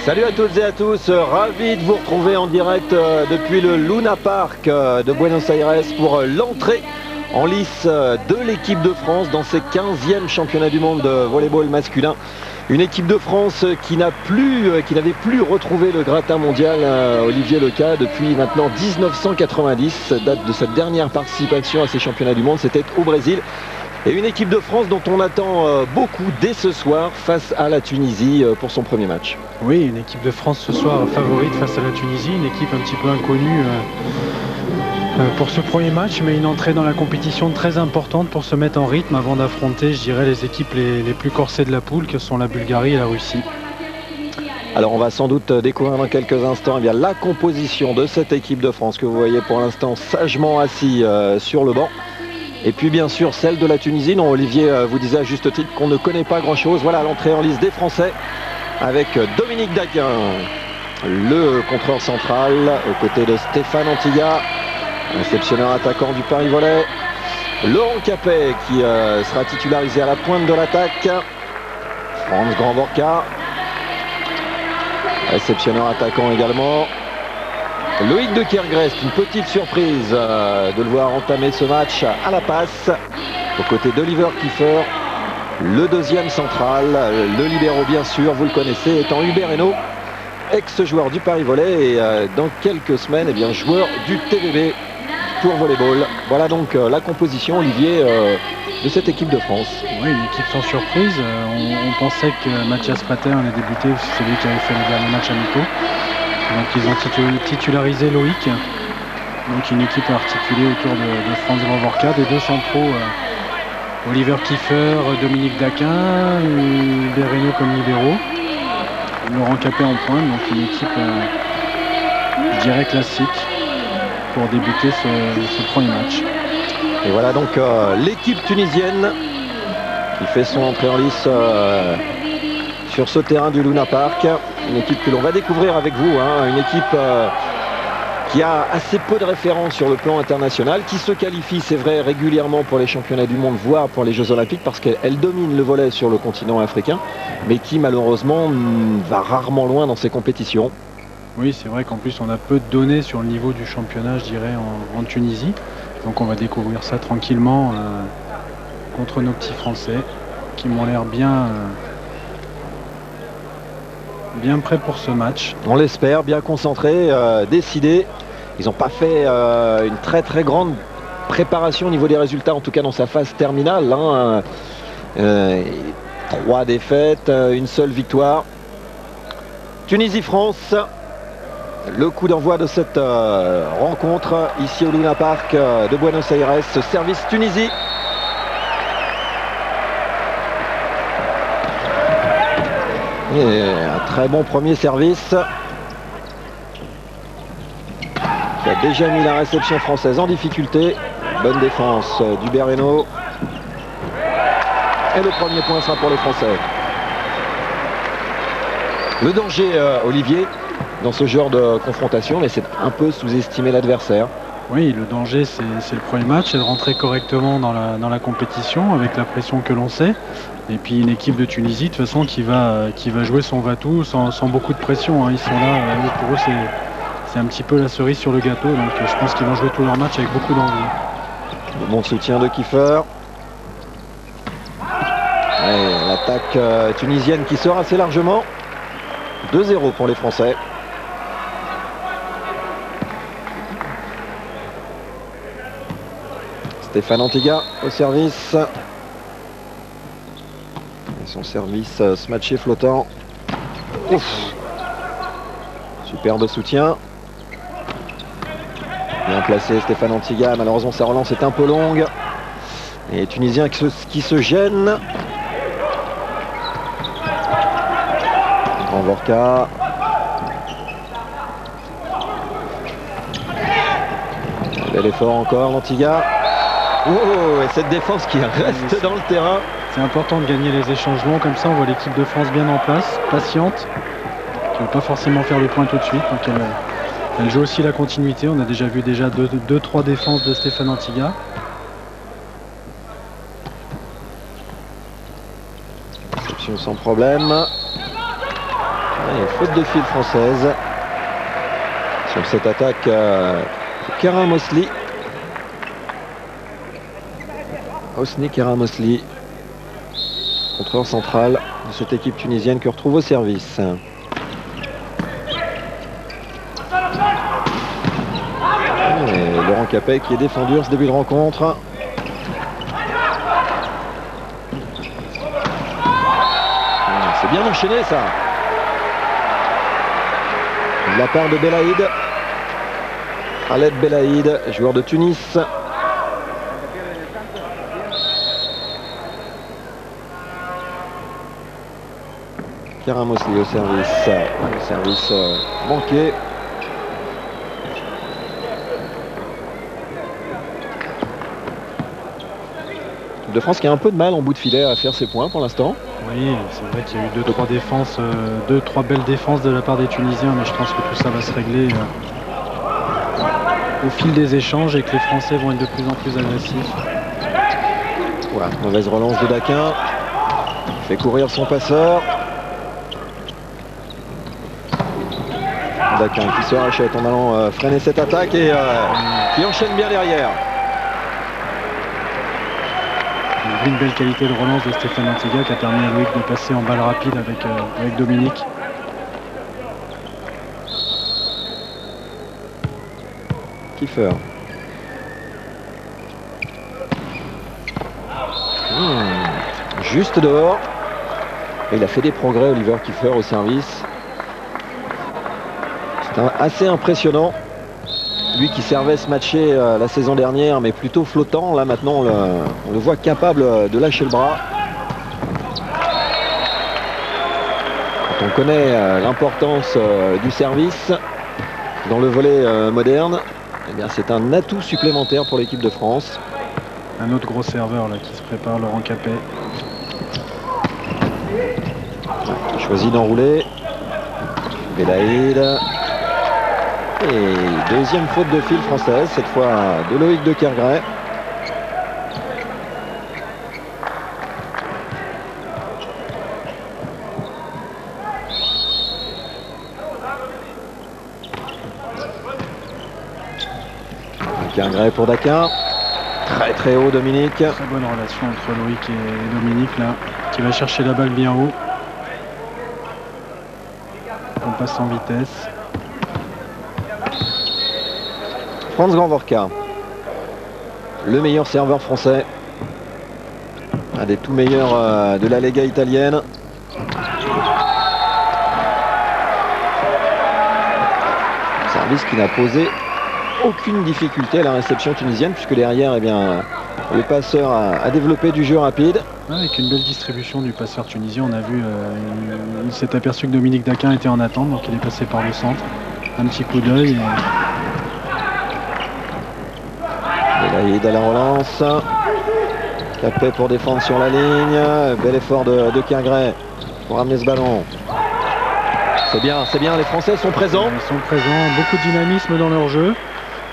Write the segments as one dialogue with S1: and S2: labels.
S1: Salut à toutes et à tous, ravi de vous retrouver en direct depuis le Luna Park de Buenos Aires pour l'entrée en lice de l'équipe de France dans ses 15e championnats du monde de volleyball masculin. Une équipe de France qui n'avait plus retrouvé le gratin mondial, Olivier Leca, depuis maintenant 1990, date de cette dernière participation à ces championnats du monde, c'était au Brésil. Et une équipe de France dont on attend beaucoup dès ce soir face à la Tunisie pour son premier match.
S2: Oui, une équipe de France ce soir favorite face à la Tunisie, une équipe un petit peu inconnue pour ce premier match, mais une entrée dans la compétition très importante pour se mettre en rythme avant d'affronter, je dirais, les équipes les plus corsées de la poule, que sont la Bulgarie et la Russie.
S1: Alors on va sans doute découvrir dans quelques instants eh bien, la composition de cette équipe de France que vous voyez pour l'instant sagement assis sur le banc. Et puis bien sûr celle de la Tunisie, dont Olivier vous disait à juste titre qu'on ne connaît pas grand chose. Voilà l'entrée en lice des Français avec Dominique Daquin, le contreur central, aux côtés de Stéphane Antiga, réceptionneur attaquant du Paris Volley. Laurent Capet qui sera titularisé à la pointe de l'attaque. Franz Grandvorka, réceptionneur attaquant également. Loïc de Kergrest, une petite surprise de le voir entamer ce match à la passe. Aux côtés d'Oliver Kiefer, le deuxième central, le libéro bien sûr, vous le connaissez, étant Hubert Hainaut, ex-joueur du Paris Volley et dans quelques semaines, eh bien, joueur du TVB Tour Volleyball. Voilà donc la composition, Olivier, de cette équipe de France.
S2: Oui, une équipe sans surprise. On pensait que Mathias Pater allait débuter, c'est lui qui avait fait les derniers matchs amicaux. Donc ils ont titularisé Loïc. Donc une équipe articulée autour de Franz Grandvorka, des deux centraux, Oliver Kiefer, Dominique Daquin, Hubert Hainaut comme libéraux, Laurent Capet en pointe. Donc une équipe, je dirais, classique pour débuter ce premier match.
S1: Et voilà donc l'équipe tunisienne qui fait son entrée en lice sur ce terrain du Luna Park. Une équipe que l'on va découvrir avec vous, hein, une équipe qui a assez peu de références sur le plan international, qui se qualifie, c'est vrai, régulièrement pour les championnats du monde, voire pour les Jeux Olympiques, parce qu'elle domine le volley sur le continent africain, mais qui malheureusement va rarement loin dans ses compétitions.
S2: Oui, c'est vrai qu'en plus on a peu de données sur le niveau du championnat, je dirais, en Tunisie. Donc on va découvrir ça tranquillement contre nos petits Français qui m'ont l'air bien prêts pour ce match.
S1: On l'espère, bien concentrés, décidés. Ils n'ont pas fait une très très grande préparation au niveau des résultats, en tout cas dans sa phase terminale. Hein. 3 défaites, une seule victoire. Tunisie-France. Le coup d'envoi de cette rencontre ici au Luna Park de Buenos Aires. Service Tunisie. Et un très bon premier service qui a déjà mis la réception française en difficulté. Bonne défense d'Hubert Hainaut. Et le premier point sera pour les Français. Le danger, Olivier, dans ce genre de confrontation, mais c'est un peu sous-estimer l'adversaire.
S2: Oui, le danger, c'est le premier match, c'est de rentrer correctement dans la compétition avec la pression que l'on sait. Et puis une équipe de Tunisie, de toute façon, qui va jouer son va-tout sans beaucoup de pression. Hein. Ils sont là, pour eux, c'est un petit peu la cerise sur le gâteau. Donc je pense qu'ils vont jouer tout leur match avec beaucoup d'envie.
S1: Le bon soutien de Kiefer. L'attaque tunisienne qui sort assez largement. 2-0 pour les Français. Stéphane Antiga au service. Et son service smatché flottant. Ouf. Superbe soutien. Bien placé Stéphane Antiga. Malheureusement sa relance est un peu longue. Et les Tunisiens qui se gênent. Grandvorka. Bel effort encore l'Antiga. Oh, et cette défense qui reste dans le terrain.
S2: C'est important de gagner les échanges longs comme ça. On voit l'équipe de France bien en place, patiente, qui ne veut pas forcément faire le point tout de suite. Donc elle joue aussi la continuité. On a déjà vu 2-3 défenses de Stéphane Antiga.
S1: Réception sans problème. Et faute de fil française sur cette attaque. Kara Mosley. Hosni Kara Mosley, contreur central de cette équipe tunisienne que retrouve au service. Et Laurent Capet qui est défendu en ce début de rencontre. C'est bien enchaîné ça. De la part de Belaïd. Khaled Belaïd, joueur de Tunis. Kara Mosley au service. Le service manqué. De France qui a un peu de mal en bout de filet à faire ses points pour l'instant.
S2: Oui, c'est vrai qu'il y a eu 2-3 défenses, 2-3 belles défenses de la part des Tunisiens, mais je pense que tout ça va se régler au fil des échanges et que les Français vont être de plus en plus agressifs.
S1: Voilà, mauvaise relance de Daquin. Il fait courir son passeur. Daquin qui se rachète en allant freiner cette attaque et qui enchaîne bien derrière.
S2: Une belle qualité de relance de Stéphane Antiga qui a permis à Loïc de passer en balle rapide avec Dominique.
S1: Kiefer. Juste dehors. Et il a fait des progrès, Oliver Kiefer, au service. C'est assez impressionnant. Lui qui servait ce matché la saison dernière, mais plutôt flottant. Là maintenant, on le voit capable de lâcher le bras. Quand on connaît l'importance du service dans le volley moderne, eh bien c'est un atout supplémentaire pour l'équipe de France.
S2: Un autre gros serveur là qui se prépare, Laurent Capet.
S1: Il choisit d'enrouler. Belaïd. Et deuxième faute de fil française, cette fois de Loïc de Kergray. Kergray pour Daquin. Très très haut Dominique.
S2: Très bonne relation entre Loïc et Dominique là, qui va chercher la balle bien haut. On passe en vitesse.
S1: Franz Ganvorka, le meilleur serveur français, un des tout meilleurs de la Lega italienne. Service qui n'a posé aucune difficulté à la réception tunisienne, puisque derrière, eh bien, le passeur a développé du jeu rapide.
S2: Avec une belle distribution du passeur tunisien, on a vu, il s'est aperçu que Dominique Daquin était en attente, donc il est passé par le centre. Un petit coup d'œil.
S1: Belaïd à la relance. Capet pour défendre sur la ligne. Bel effort de Kergray pour ramener ce ballon. C'est bien, les Français sont présents.
S2: Ils sont présents, beaucoup de dynamisme dans leur jeu.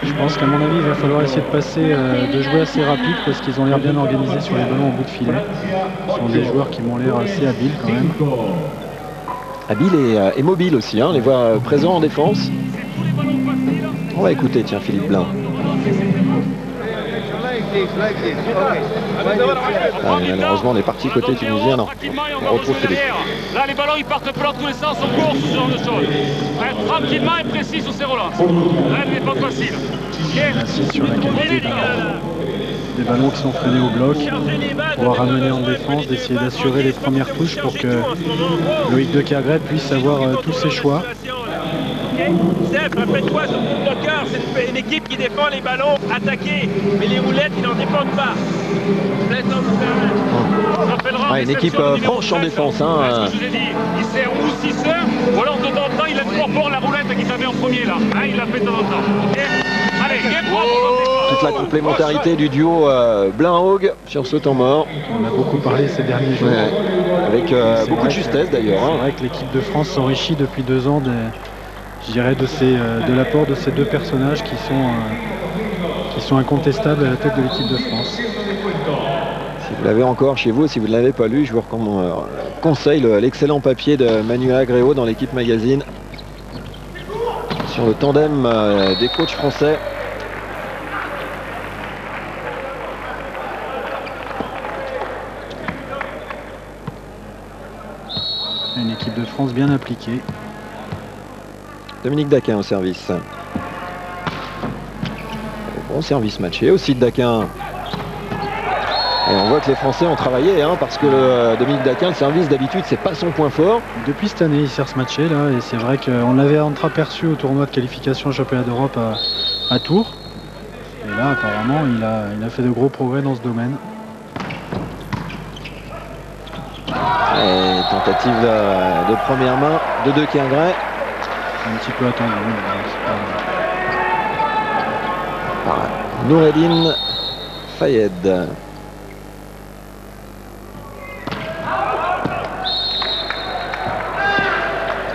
S2: Je pense qu'à mon avis, il va falloir essayer de passer, de jouer assez rapide parce qu'ils ont l'air bien organisés sur les ballons au bout de filet. Ce sont des joueurs qui m'ont l'air assez habiles quand même.
S1: Habiles et mobiles aussi, hein, on les voit présents en défense. On va écouter, tiens, Philippe Blain. Malheureusement, on est parti côté tunisien. Non, on retrouve Philippe.
S3: Là, les ballons, ils partent peu dans tous les sens, on court ce genre de choses. Tranquillement et précis sur ces relances. Là, il n'est pas facile.
S2: Insiste sur la qualité des ballons qui sont freinés au bloc. Pouvoir ramener en défense, d'essayer d'assurer les premières touches pour que Loïc de Kergray puisse avoir tous ses choix.
S4: Rappelle-toi, ce bloqueur, c'est une équipe qui défend les ballons attaqués, mais les roulettes, ils n'en dépendent pas.
S1: Une équipe franche en défense. Hein.
S3: Je vous ai dit, il sert ou 6 heures, ou alors de temps en temps, il incorpore la roulette qu'il avait en premier là. Il l'a fait de temps en temps. Okay. Allez, game propre.
S1: Toute la complémentarité du duo Blain-Haug sur ce temps mort.
S2: On a beaucoup parlé ces derniers jours.
S1: Ouais. Avec beaucoup de justesse d'ailleurs.
S2: C'est vrai que l'équipe de France s'enrichit depuis 2 ans je dirais de l'apport de ces deux personnages qui sont incontestables à la tête de l'équipe de France.
S1: Si vous l'avez encore chez vous, si vous ne l'avez pas lu, je vous conseille l'excellent papier de Manuel Agréo dans l'équipe magazine sur le tandem des coachs français.
S2: Une équipe de France bien appliquée.
S1: Dominique Daquin au service. Bon service matché aussi de Daquin. Et on voit que les Français ont travaillé, hein, parce que Dominique Daquin, le service d'habitude, c'est pas son point fort.
S2: Depuis cette année, il sert ce match là, et c'est vrai qu'on l'avait entreaperçu au tournoi de qualification au championnat d'Europe à Tours. Et là, apparemment, il a fait de gros progrès dans ce domaine.
S1: Et tentative de première main de De Kergray.
S2: Un petit peu attendu.
S1: Par Noureddine Fayed.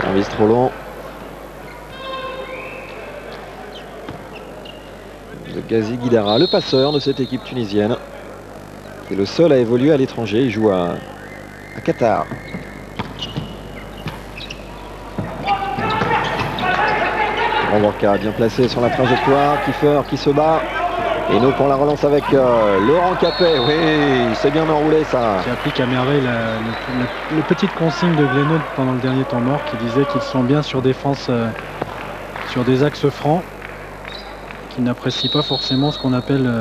S1: Service trop long. De Ghazi Guidara, le passeur de cette équipe tunisienne, qui est le seul à évoluer à l'étranger. Il joue à Qatar. Gorka bien placé sur la trajectoire. Kiefer qui se bat. Et nous pour la relance avec Laurent Capet. Oui, c'est bien enroulé ça.
S2: Qui applique à merveille les petites consignes de Glenot pendant le dernier temps mort, qui disait qu'ils sont bien sur défense, sur des axes francs, qui n'apprécient pas forcément ce qu'on appelle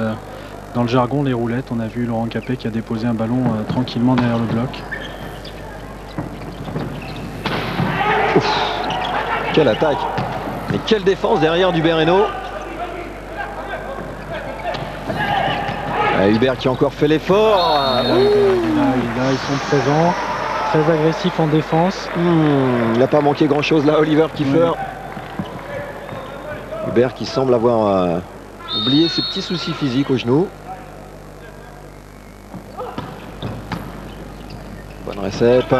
S2: dans le jargon les roulettes. On a vu Laurent Capet qui a déposé un ballon tranquillement derrière le bloc.
S1: Ouf, quelle attaque! Mais quelle défense derrière du Bereno. Hubert qui a encore fait l'effort.
S2: Ils sont présents, très agressifs en défense.
S1: Il n'a pas manqué grand chose là, Oliver Kiefer. Hubert qui semble avoir oublié ses petits soucis physiques au genou. Bonne récep.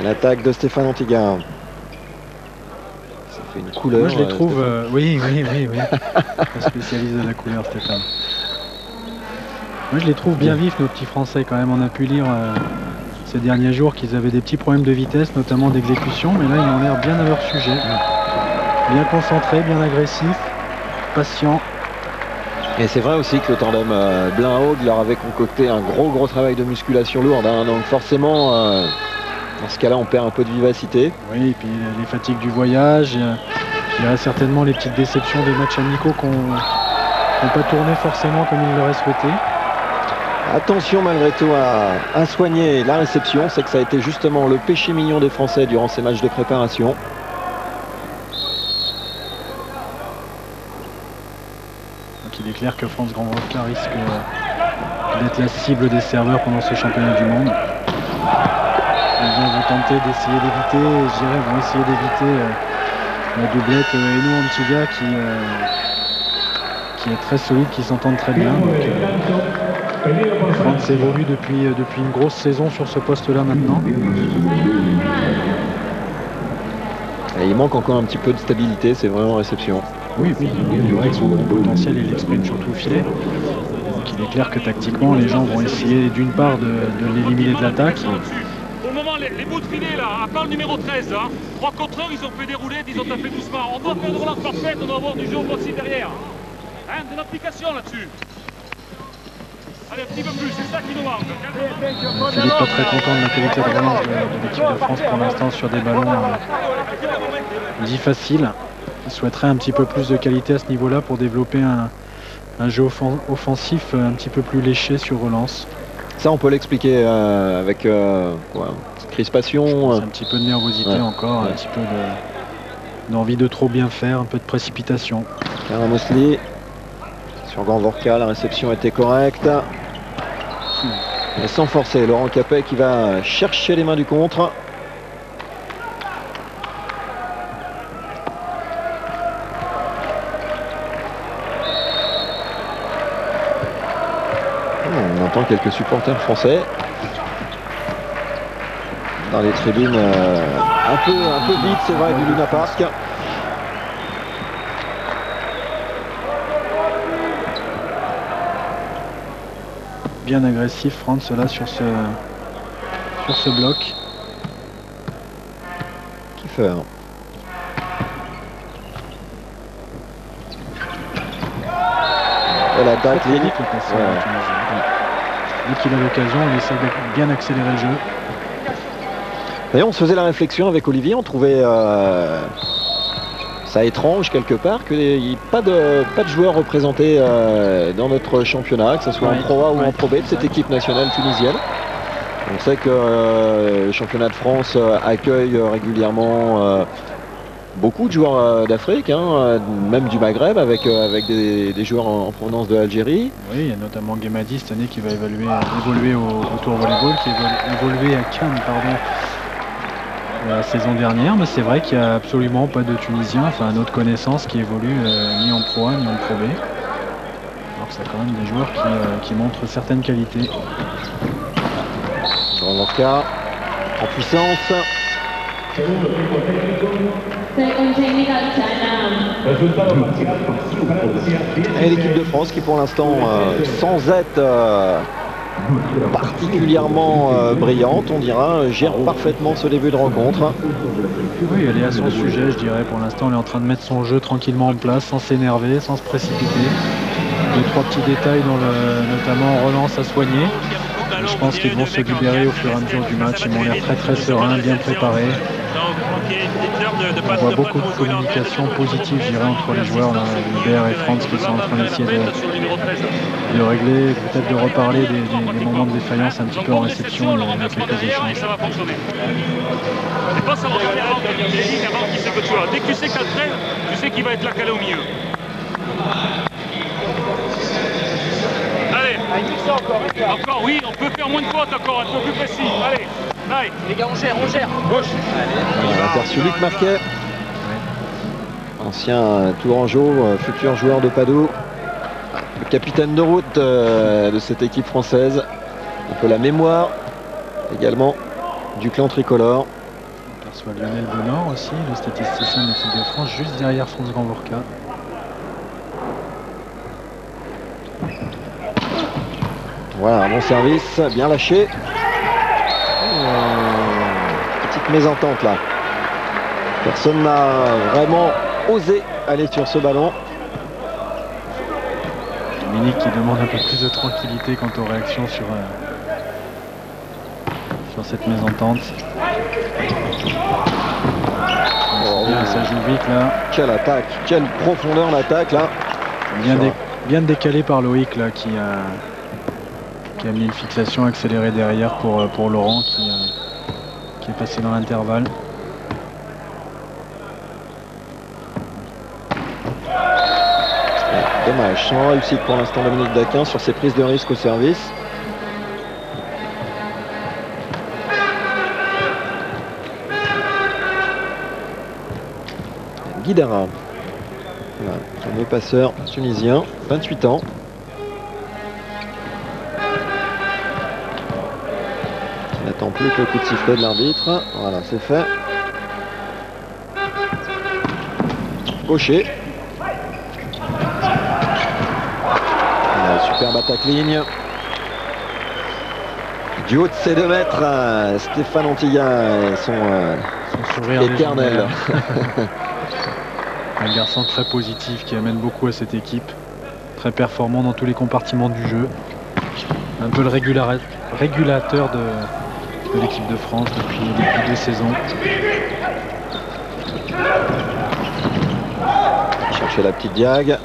S1: L'attaque de Stéphane Antiga. Ça fait une couleur.
S2: Moi je les trouve. Oui. Le spécialiste de la couleur, Stéphane. Moi je les trouve bien vifs, nos petits Français quand même. On a pu lire ces derniers jours qu'ils avaient des petits problèmes de vitesse, notamment d'exécution, mais là ils ont l'air bien à leur sujet. Bien concentrés, bien agressifs, patients.
S1: Et c'est vrai aussi que le tandem Blain-Haug leur avait concocté un gros travail de musculation lourde, hein, donc forcément dans ce cas-là on perd un peu de vivacité.
S2: Oui, et puis les fatigues du voyage, il y a certainement les petites déceptions des matchs amicaux qui n'ont pas tourné forcément comme ils l'auraient souhaité.
S1: Attention malgré tout à soigner la réception, c'est que ça a été justement le péché mignon des Français durant ces matchs de préparation.
S2: Donc il est clair que France Grand Vodka risque d'être la cible des serveurs pendant ce championnat du monde. Ils vont tenter d'essayer d'éviter, je dirais, vont essayer d'éviter la doublette Eno Antiga qui est très solide, qui s'entendent très bien. France évolue depuis une grosse saison sur ce poste-là maintenant.
S1: Et il manque encore un petit peu de stabilité, c'est vraiment en réception.
S2: Oui, c'est vrai que son potentiel il l'exprime surtout au filet. Donc il est clair que tactiquement les gens vont essayer d'une part de l'éliminer de l'attaque.
S3: Pour le moment, les bouts de filet là, à part le numéro 13, hein, 3 contre 1, ils ont fait des roulettes, ils ont tapé doucement. On doit faire une relance parfaite, on doit avoir du jeu aussi derrière. Hein, de l'application là-dessus. Allez, un petit peu plus, c'est ça qui nous manque.
S2: Philippe pas très content de la qualité de relance de l'équipe de France pour l'instant sur des ballons dits faciles. Il souhaiterait un petit peu plus de qualité à ce niveau-là pour développer un jeu offensif un petit peu plus léché sur relance.
S1: Ça on peut l'expliquer avec cette crispation.
S2: Un petit peu de nervosité encore, un petit peu d'envie de trop bien faire, un peu de précipitation.
S1: Karim Mosley sur Gorka, la réception était correcte. Et sans forcer, Laurent Capet qui va chercher les mains du contre. On entend quelques supporters français dans les tribunes un peu vides, c'est vrai, du Luna Park.
S2: bien agressif, France, là, sur ce bloc.
S1: Kiefer. Et l'attaque,
S2: Très vite le passé, la Tunisie. Dès qu'il a l'occasion, il essaie de bien accélérer le jeu.
S1: D'ailleurs, on se faisait la réflexion avec Olivier, on trouvait ça étrange quelque part qu'il n'y ait pas de joueurs représentés dans notre championnat, que ce soit en Pro A ou en Pro B de cette équipe nationale tunisienne. On sait que le championnat de France accueille régulièrement beaucoup de joueurs d'Afrique, hein, même du Maghreb, avec des joueurs en provenance de l'Algérie.
S2: Oui, il y a notamment Guemadi cette année qui va évoluer au Tour Volleyball, qui va évoluer à Cannes, pardon, la saison dernière. Mais c'est vrai qu'il n'y a absolument pas de Tunisiens, enfin à notre connaissance, qui évoluent ni en Pro A ni en Pro B. Alors que c'est quand même des joueurs qui montrent certaines qualités.
S1: Gorvorka en puissance. Et l'équipe de France qui pour l'instant, sans être particulièrement brillante, on dira, gère parfaitement ce début de rencontre.
S2: Oui, elle est à son sujet, je dirais. Pour l'instant, elle est en train de mettre son jeu tranquillement en place, sans s'énerver, sans se précipiter. 2-3 petits détails, notamment relance à soigner. Et je pense qu'ils vont se libérer au fur et à mesure du match. Ils m'ont l'air très sereins, bien préparés. On voit beaucoup de communication positive, je dirais, entre les joueurs, là, Hubert et Franz, qui sont en train d'essayer de régler, peut-être de reparler des moments de défaillance un petit peu en réception. Il y a quelques échanges.
S3: Ça va fonctionner. C'est pas ça regarder avant qui c'est que tu as. Dès que tu sais qu'elle traîne, tu sais qu'il va être là calé au milieu. Allez. Encore, oui, on peut faire moins de fautes encore, un peu plus précis. Allez. Allez.
S5: Les gars, on gère.
S3: Gauche.
S1: Aperçu Luc Marquet. Ancien Tourangeau, futur joueur de Padoue. Le capitaine de route de cette équipe française. Un peu la mémoire également du clan tricolore.
S2: On perçoit Lionel Bonor aussi, le statisticien de l'équipe de France, juste derrière France Gorvorka.
S1: Voilà, un bon service, bien lâché. Petite mésentente là. Personne n'a vraiment osé aller sur ce ballon.
S2: Dominique qui demande un peu plus de tranquillité quant aux réactions sur cette mésentente. Bien, ça joue vite là.
S1: Quelle attaque, quelle profondeur l'attaque là.
S2: Bien décalé par Loïc là qui a mis une fixation accélérée derrière pour Laurent qui est passé dans l'intervalle.
S1: Dommage, sans réussite pour l'instant Dominique Daquin sur ses prises de risque au service. Guidara, voilà, fameux passeur tunisien, 28 ans. Il n'attend plus que le coup de sifflet de l'arbitre. Voilà, c'est fait. Gaucher. Superbe attaque ligne. Du haut de ses 2 mètres, Stéphane Antilla et son
S2: sourire
S1: éternel.
S2: Un garçon très positif qui amène beaucoup à cette équipe. Très performant dans tous les compartiments du jeu. Un peu le régulateur de l'équipe de France depuis 2 saisons.
S1: Chercher la petite diag.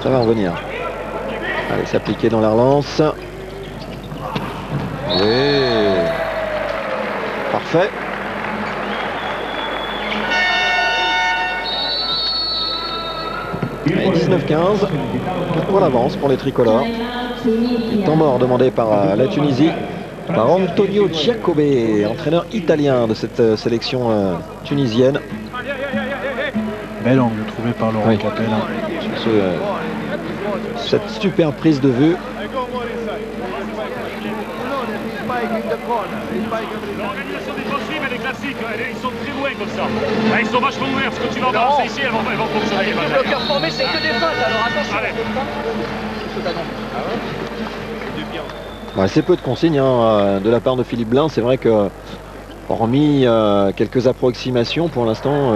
S1: Ça va revenir. Allez, s'appliquer dans la relance. Et parfait. Et 19-15. 4 points d'avance pour les tricolores. Et temps mort demandé par la Tunisie. Par Antonio Giacobbe, entraîneur italien de cette sélection tunisienne.
S2: Bel angle trouvé par Laurent Capel.
S1: Cette super prise de vue.
S3: L'organisation défensive, elle est classique, ils sont très loin comme ça. Là, ils sont vachement ouverts, ce que tu vas balancer ici, elles vont fonctionner.
S5: Les bloqueurs formés, c'est que des fautes, alors attention.
S3: Allez.
S1: Assez peu de consignes hein, de la part de Philippe Blain. C'est vrai que, hormis quelques approximations, pour l'instant...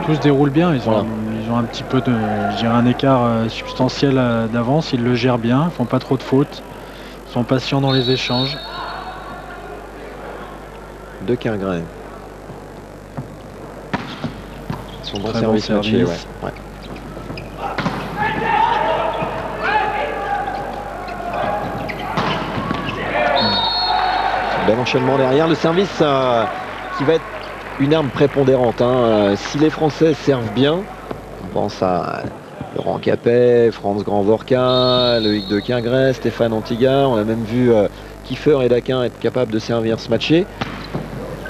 S2: Tout se déroule bien. Ils ont un petit peu de, je dirais, un écart substantiel d'avance. Ils le gèrent bien, ils font pas trop de fautes. Ils sont patients dans les échanges.
S1: De Quingret. Son bon
S2: Très
S1: service
S2: bon
S1: matché,
S2: service.
S1: ouais. Bel enchaînement derrière. Le service qui va être une arme prépondérante. Hein. Si les Français servent bien, on pense à Laurent Capet, Franz Grand-Vorka, Loïc de Quingret, Stéphane Antiga. On a même vu Kiefer et Daquin être capables de servir ce matché.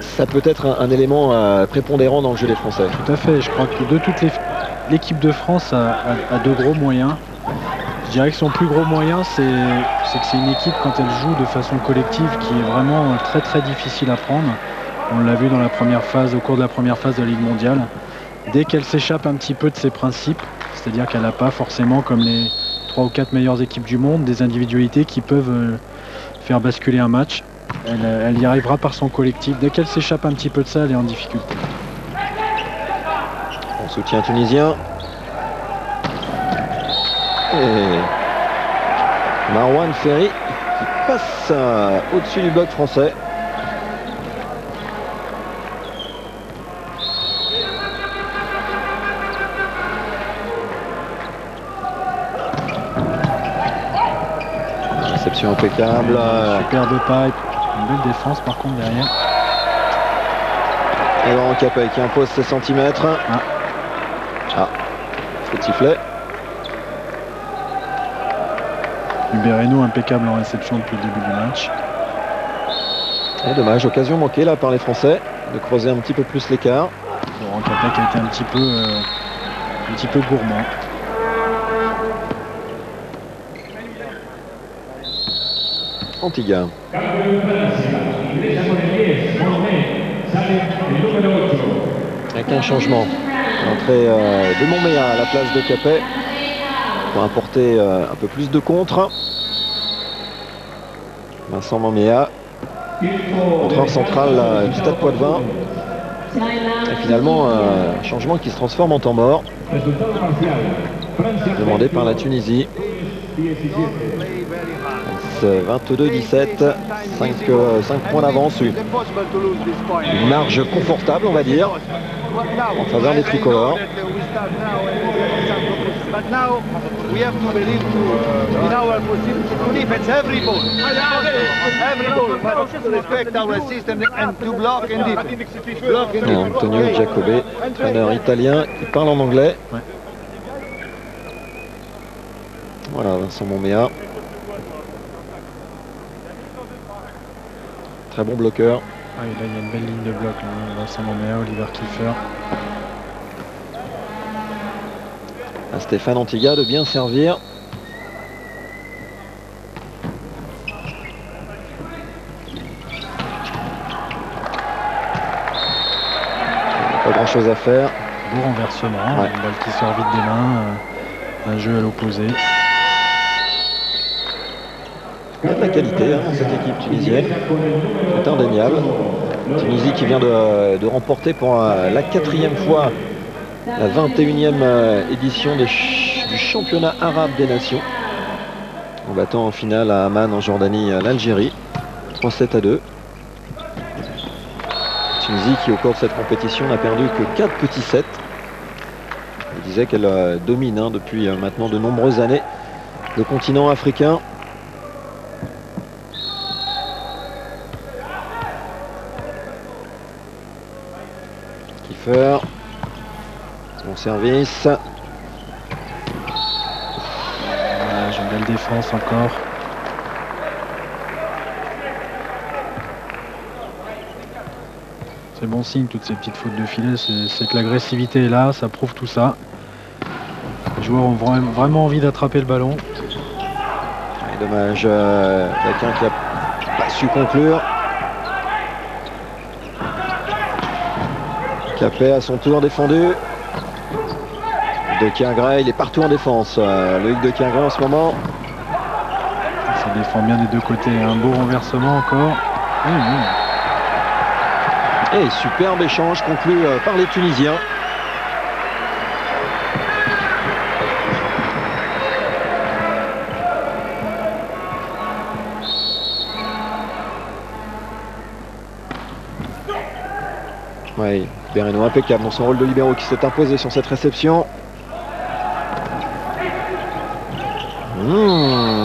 S1: Ça peut être un élément prépondérant dans le jeu des Français.
S2: Tout à fait. Je crois que de toute l'équipe de France a de gros moyens. Je dirais que son plus gros moyen, c'est que c'est une équipe, quand elle joue de façon collective, qui est vraiment très très difficile à prendre. On l'a vu dans la première phase, au cours de la première phase de la Ligue mondiale. Dès qu'elle s'échappe un petit peu de ses principes, c'est-à-dire qu'elle n'a pas forcément, comme les 3 ou 4 meilleures équipes du monde, des individualités qui peuvent faire basculer un match. Elle y arrivera par son collectif. Dès qu'elle s'échappe un petit peu de ça, elle est en difficulté.
S1: On soutient tunisien. Et Marwan Ferry qui passe au-dessus du bloc français. Réception impeccable.
S2: Super de pipe. Une belle défense par contre derrière.
S1: Et Laurent Capet qui impose ses centimètres. Petit sifflet.
S2: Bereno impeccable en réception depuis le début du match.
S1: Et dommage, occasion manquée là par les Français de creuser un petit peu plus l'écart.
S2: Laurent Capet qui a été un petit peu gourmand.
S1: Antiga. Avec un changement. L'entrée de Montméa à la place de Capet pour apporter un peu plus de contre. Vincent Montméa, contreur central du Stade Poitvin. Et finalement, un changement qui se transforme en temps mort. Demandé par la Tunisie. 22-17, 5 points d'avance. Une marge confortable, on va dire, en faveur des tricolores. Et Antonio Giacobbe, entraîneur italien, qui parle en anglais.
S2: Ouais.
S1: Voilà, Vincent Montméa. Très bon bloqueur.
S2: Ah, et là, il y a une belle ligne de bloc. Là. Vincent Montméa, Oliver Kiefer.
S1: À Stéphane Antiga de bien servir. Pas grand chose à faire.
S2: Beau renversement.
S1: Ouais.
S2: Une balle qui sort vite des mains. Un jeu à l'opposé.
S1: Il y a de la qualité dans cette équipe tunisienne. C'est indéniable. Tunisie qui vient de remporter pour la 4e fois la 21e édition du championnat arabe des nations. En battant en finale à Amman en Jordanie l'Algérie. 3-7-2. Tunisie qui au cours de cette compétition n'a perdu que 4 petits sets. Je disais qu'elle domine depuis maintenant de nombreuses années le continent africain. Kiefer, bon service.
S2: J'ai une belle défense encore. C'est bon signe toutes ces petites fautes de filet, c'est que l'agressivité est là, ça prouve tout ça. Les joueurs ont vraiment envie d'attraper le ballon.
S1: Et dommage, quelqu'un qui n'a pas su conclure. Capet à son tour défendu. De Quingret, il est partout en défense. Loïc de Quingret en ce moment.
S2: défend bien des deux côtés. Un beau renversement encore.
S1: Et superbe échange conclu par les Tunisiens. Oui, Bereno impeccable dans son rôle de libéro qui s'est imposé sur cette réception.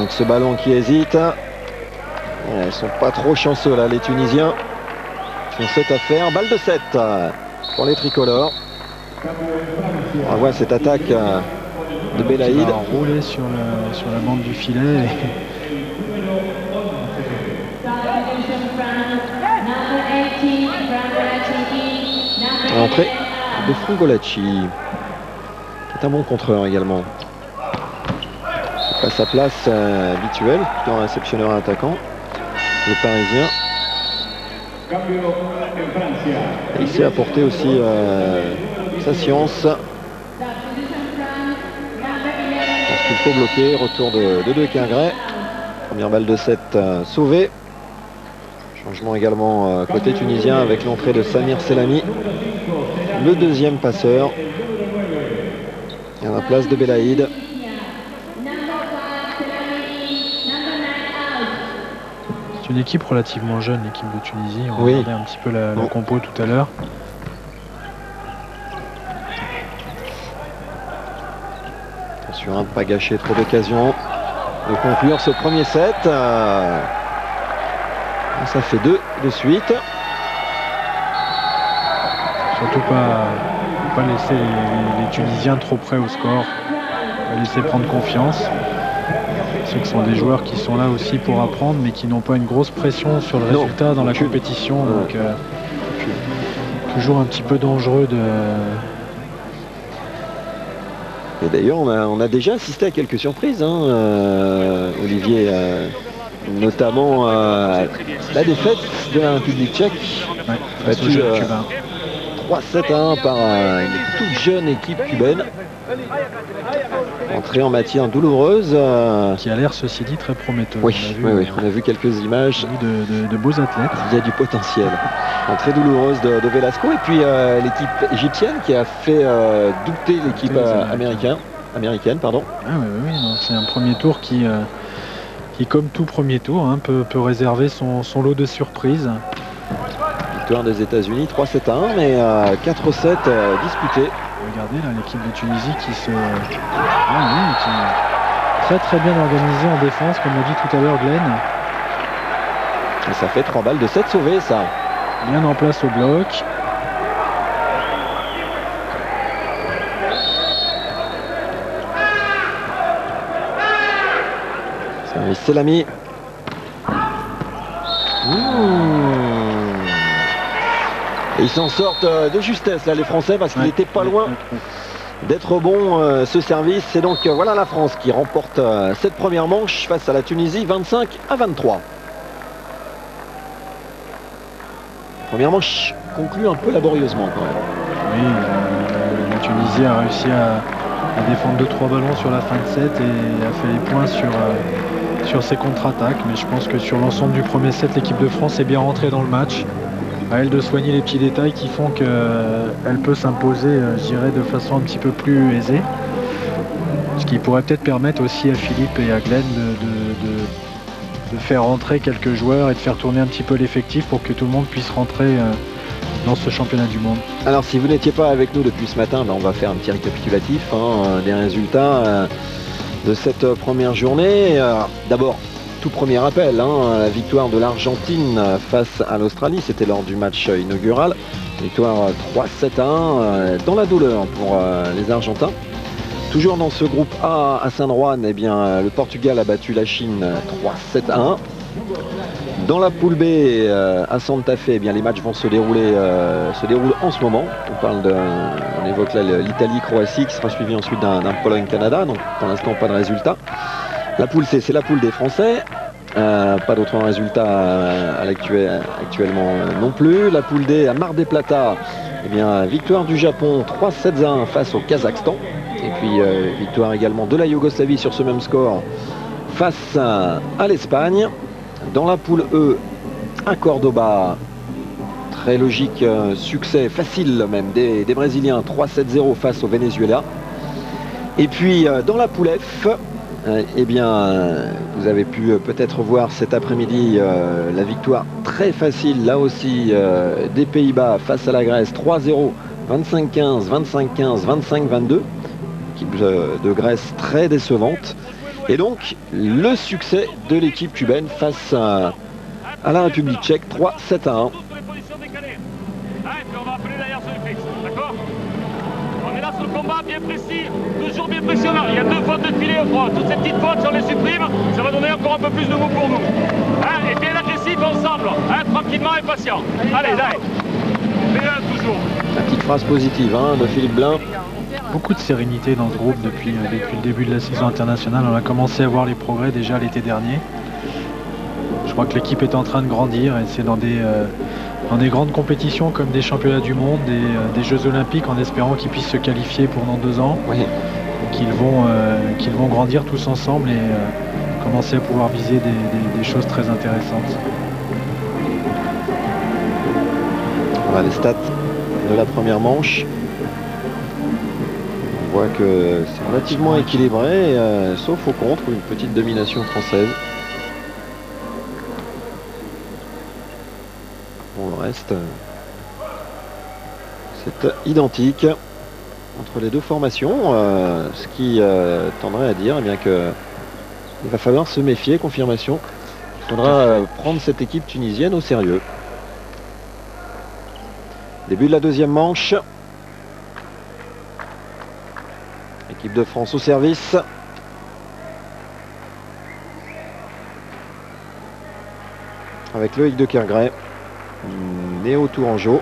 S1: Ce ballon qui hésite. Ils sont pas trop chanceux là, les Tunisiens. Ils ont 7 à faire. Balle de 7 pour les tricolores. On voit cette attaque de Belaïd.
S2: Il va rouler sur la bande du filet.
S1: L'entrée de Frungolacci, qui est un bon contreur également. C'est pas sa place habituelle, plutôt un réceptionneur attaquant, le Parisien. Et il sait apporter aussi sa science. Lorsqu'il faut bloquer, retour de De Quingret. Première balle de 7 sauvée. Changement également côté tunisien avec l'entrée de Samir Selami, le deuxième passeur. Et à la place de Belaïd.
S2: C'est une équipe relativement jeune, l'équipe de Tunisie. On
S1: oui.
S2: regardait un petit peu la compo tout à l'heure.
S1: Attention à ne pas gâcher trop d'occasions de conclure ce premier set. Ça fait 2 de suite.
S2: Surtout pas laisser les Tunisiens trop près au score. Pas laisser prendre confiance. C'est que ce sont des joueurs qui sont là aussi pour apprendre, mais qui n'ont pas une grosse pression sur le résultat dans la compétition. Donc toujours un petit peu dangereux de...
S1: Et d'ailleurs, on a déjà assisté à quelques surprises, hein, Olivier. Notamment la défaite de la République tchèque, battue 3-7-1 par une toute jeune équipe cubaine. Entrée en matière douloureuse.
S2: Qui a l'air, ceci dit, très prometteuse.
S1: Oui, on a vu quelques images.
S2: De beaux athlètes.
S1: Il y a du potentiel. Entrée douloureuse de Velasco. Et puis l'équipe égyptienne qui a fait douter l'équipe américaine. Pardon.
S2: Oui, c'est un premier tour qui, comme tout premier tour, hein, peut réserver son lot de surprises.
S1: Victoire des États-Unis 3-7-1, mais 4-7 disputés.
S2: Regardez là l'équipe de Tunisie qui est très très bien organisée en défense, comme l'a dit tout à l'heure Glenn.
S1: Et ça fait 3 balles de 7 sauvées, ça.
S2: Bien en place au bloc.
S1: Service Selami. Et ils s'en sortent de justesse là les Français, parce qu'il n'était pas loin d'être bon ce service. C'est donc voilà la France qui remporte cette première manche face à la Tunisie 25-23. Première manche conclue un peu laborieusement quand même.
S2: Oui, la Tunisie a réussi à défendre 2-3 ballons sur la fin de set et a fait les points sur ses contre-attaques. Mais je pense que sur l'ensemble du premier set, l'équipe de France est bien rentrée dans le match. À elle de soigner les petits détails qui font qu'elle peut s'imposer, je dirais, de façon un petit peu plus aisée. Ce qui pourrait peut-être permettre aussi à Philippe et à Glenn de faire rentrer quelques joueurs et de faire tourner un petit peu l'effectif pour que tout le monde puisse rentrer dans ce championnat du monde.
S1: Alors si vous n'étiez pas avec nous depuis ce matin, on va faire un petit récapitulatif des résultats de cette première journée. D'abord, tout premier appel, la victoire de l'Argentine face à l'Australie, c'était lors du match inaugural. Victoire 3-7-1 dans la douleur pour les Argentins. Toujours dans ce groupe A à Saint-Juan, eh bien, le Portugal a battu la Chine 3-7-1. Dans la poule B à Santa Fe, eh bien, les matchs vont se déroulent en ce moment. On évoque là l'Italie-Croatie qui sera suivi ensuite d'un Pologne-Canada. Donc pour l'instant pas de résultat. La poule C, c'est la poule des Français. Pas d'autres résultats actuellement non plus. La poule D à Mar del Plata, eh bien, victoire du Japon 3-7-1 face au Kazakhstan. Et puis victoire également de la Yougoslavie sur ce même score face à l'Espagne. Dans la poule E, à Cordoba, très logique succès, facile même, des Brésiliens, 3-7-0 face au Venezuela. Et puis dans la poule F, eh bien, vous avez pu peut-être voir cet après-midi la victoire très facile, là aussi, des Pays-Bas face à la Grèce, 3-0, 25-15, 25-15, 25-22. Équipe de Grèce très décevante. Et donc, le succès de l'équipe cubaine face à la République tchèque, 3-7-1.
S3: On est là sur le combat bien précis, toujours bien pressionnant. Il y a 2 fautes de filet, toutes ces petites fautes, si on les supprime, ça va donner encore un peu plus de mots pour nous. Et bien agressif ensemble, tranquillement et patient. Allez, allez. Toujours.
S1: La petite phrase positive de Philippe Blain.
S2: Beaucoup de sérénité dans ce groupe depuis le début de la saison internationale. On a commencé à voir les progrès déjà l'été dernier. Je crois que l'équipe est en train de grandir et c'est dans des grandes compétitions comme des championnats du monde, des Jeux Olympiques, en espérant qu'ils puissent se qualifier pour dans 2 ans.
S1: Oui.
S2: Qu'ils vont grandir tous ensemble et commencer à pouvoir viser des choses très intéressantes.
S1: Voilà les stats de la première manche. On voit que c'est relativement équilibré, sauf au contre, une petite domination française. Bon, le reste, c'est identique entre les deux formations, ce qui tendrait à dire bien que il va falloir se méfier. Confirmation, il faudra prendre cette équipe tunisienne au sérieux. Début de la deuxième manche. Équipe de France au service. Avec Loïc de Kergray, Néo Tourangeau.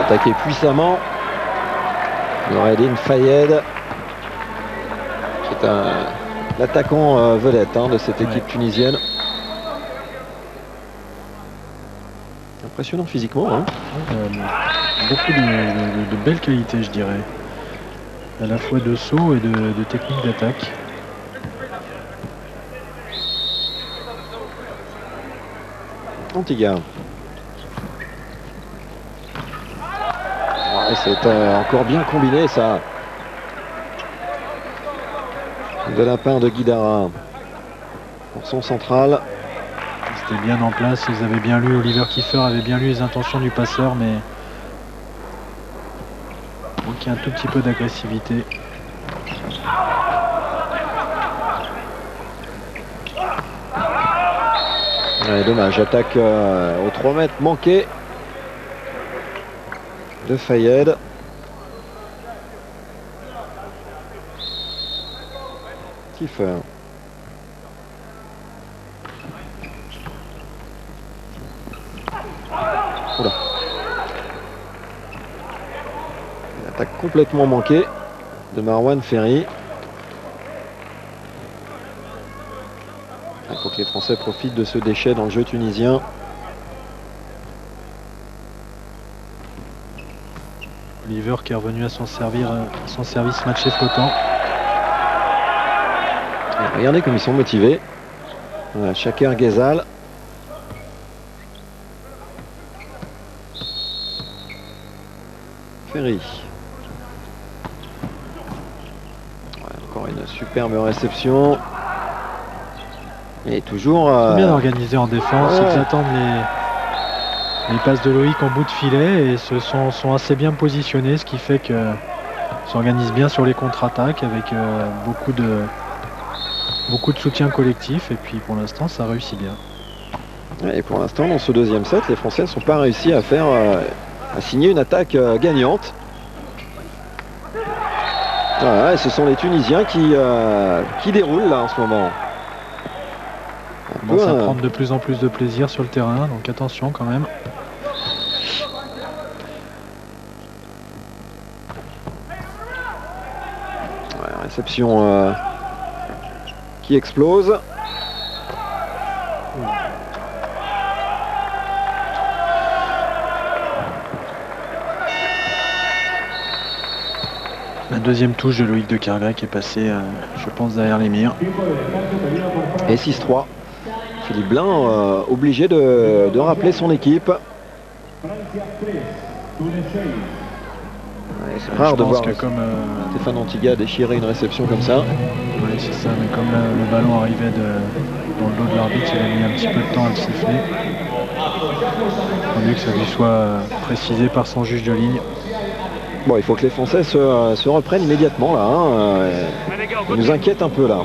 S1: Attaqué puissamment. Noureddin Fayed, qui est l'attaquant vedette de cette équipe tunisienne. Impressionnant physiquement.
S2: Beaucoup de belles qualités, je dirais. À la fois de saut et de technique d'attaque.
S1: Antigua. C'est encore bien combiné ça. De la part de Guidara. Pour son central.
S2: C'était bien en place, ils avaient bien lu, Oliver Kiefer avait bien lu les intentions du passeur, mais il manquait un tout petit peu d'agressivité.
S1: Ouais, dommage, attaque aux 3 mètres manqué de Fayed. Kiefer. Oula. Une attaque complètement manquée de Marwan Ferry. Il faut que les Français profitent de ce déchet dans le jeu tunisien.
S2: Oliver qui est revenu à son service matché flottant.
S1: Et regardez comme ils sont motivés. Voilà, Shaker Ghezal. Ferry. Ouais, encore une superbe réception. Et toujours...
S2: bien organisé en défense, ils attendent les passes de Loïc en bout de filet et sont assez bien positionnés, ce qui fait que s'organise bien sur les contre-attaques avec beaucoup de soutien collectif, et puis pour l'instant ça réussit bien.
S1: Et pour l'instant dans ce deuxième set, les Français ne sont pas réussi à faire à signer une attaque gagnante. Voilà, et ce sont les Tunisiens qui déroulent là en ce moment.
S2: On commence à prendre de plus en plus de plaisir sur le terrain, donc attention quand même.
S1: Réception qui explose.
S2: La deuxième touche de Loïc de Kergray qui est passée, je pense, derrière les murs.
S1: Et 6-3. Philippe Blain obligé de rappeler son équipe. Ouais, c'est rare de voir
S2: comme
S1: Stéphane Antiga déchirer une réception comme ça.
S2: Oui, c'est ça, mais comme le ballon arrivait dans le dos de l'arbitre, il a mis un petit peu de temps à le siffler. Il vaut mieux que ça lui soit précisé par son juge de ligne.
S1: Bon, il faut que les Français se reprennent immédiatement là. Ils nous inquiètent un peu là.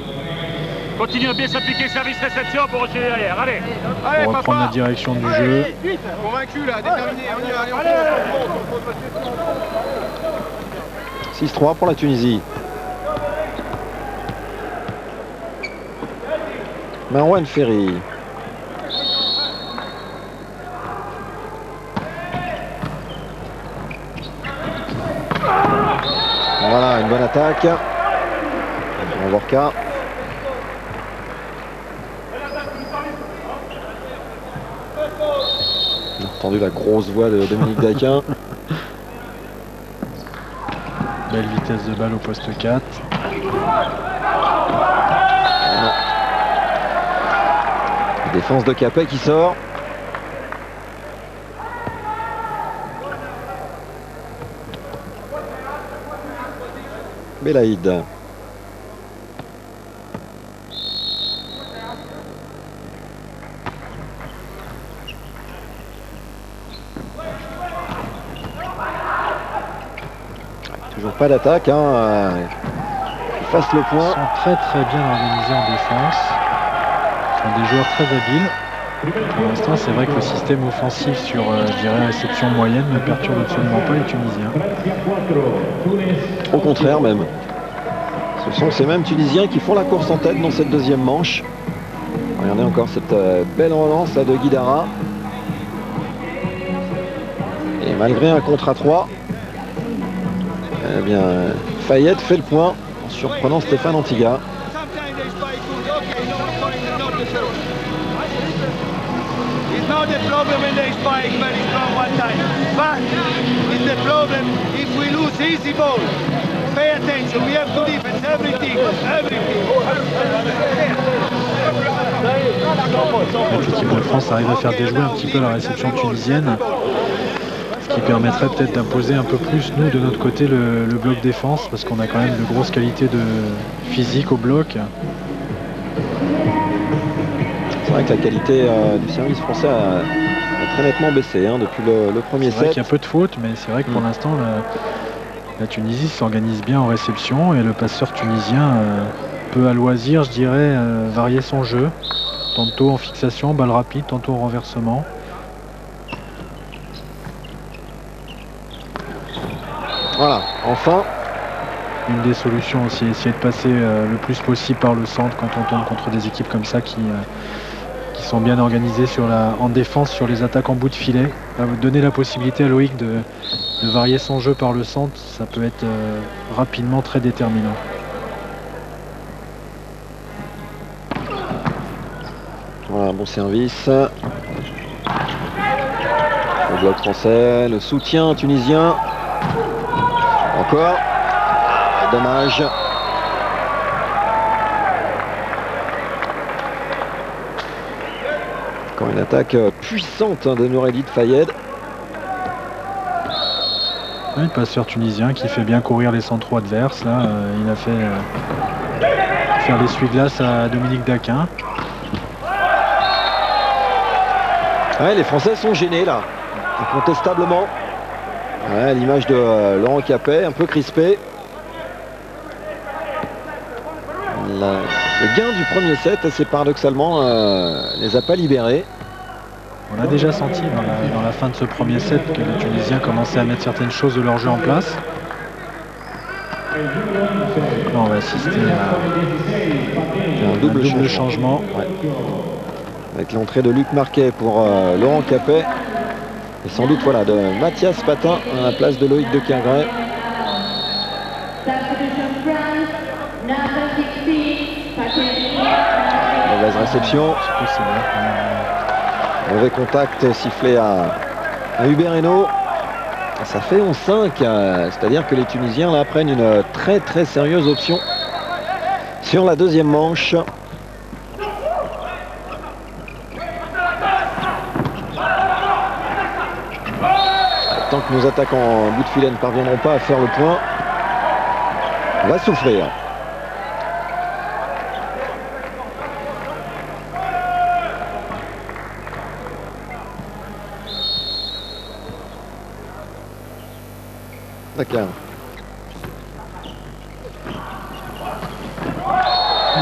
S3: Continue à bien s'appliquer, service réception pour enchaîner derrière. Allez,
S2: On va reprendre la direction du jeu.
S5: Convaincu là, déterminé, on y va, allez, on
S1: 6-3 pour la Tunisie. Marwan Ferry. Voilà, une bonne attaque. On va voir. On a entendu la grosse voix de Dominique Daquin.
S2: Belle vitesse de balle au poste 4.
S1: Défense de Capet qui sort. Belaïd. Toujours pas d'attaque. Ils fassent le point.
S2: Ils sont très bien organisés en défense. Ils sont des joueurs très habiles. Pour l'instant, c'est vrai que le système offensif sur, je dirais, réception moyenne ne perturbe absolument pas les Tunisiens.
S1: Au contraire même. Ce sont ces mêmes Tunisiens qui font la course en tête dans cette deuxième manche. Regardez encore cette belle relance là de Guidara. Et malgré un contre à 3, eh bien, Fayed fait le point en surprenant Stéphane Antiga.
S5: Now the problem when they spike very strong one time, but it's the problem if we lose easy ball. Pay attention, we have to defend everything.
S2: L'équipe de France arrive à faire déjouer un petit peu la réception tunisienne, ce qui permettrait peut-être d'imposer un peu plus, nous, de notre côté, le bloc défense, parce qu'on a quand même de grosses qualités de physique au bloc.
S1: C'est vrai que la qualité du service français a très nettement baissé depuis le premier
S2: set. C'est vrai qu'il y a peu de fautes, mais c'est vrai que pour l'instant, la Tunisie s'organise bien en réception et le passeur tunisien peut à loisir, je dirais, varier son jeu. Tantôt en fixation, balle rapide, tantôt en renversement.
S1: Voilà, enfin.
S2: Une des solutions aussi, essayer de passer le plus possible par le centre quand on tombe contre des équipes comme ça qui sont bien organisées en défense sur les attaques en bout de filet. Donner la possibilité à Loïc de varier son jeu par le centre, ça peut être rapidement très déterminant.
S1: Voilà, bon service. Le bloc français, le soutien tunisien. Encore. Dommage. Encore une attaque puissante de Noureddin Fayed.
S2: Le passeur tunisien qui fait bien courir les centraux adverses. Là, il a fait faire l'essuie-glace à Dominique Daquin.
S1: Ouais, les Français sont gênés là, incontestablement. Ouais, l'image de Laurent Capet, un peu crispé. Le gain du premier set, assez paradoxalement, les a pas libérés.
S2: On a déjà senti dans la fin de ce premier set que les Tunisiens commençaient à mettre certaines choses de leur jeu en place. Là, on va assister à un double changement.
S1: Ouais. Avec l'entrée de Luc Marquet pour Laurent Capet. Et sans doute voilà, de Mathias Patin à la place de Loïc de Kergray. réception. Mauvais contact sifflé à Hubert Hainaut. Ça fait 11-5, c'est-à-dire que les Tunisiens là prennent une très très sérieuse option sur la deuxième manche. Tant que nos attaquants en bout de filet ne parviendront pas à faire le point, on va souffrir. D'accord.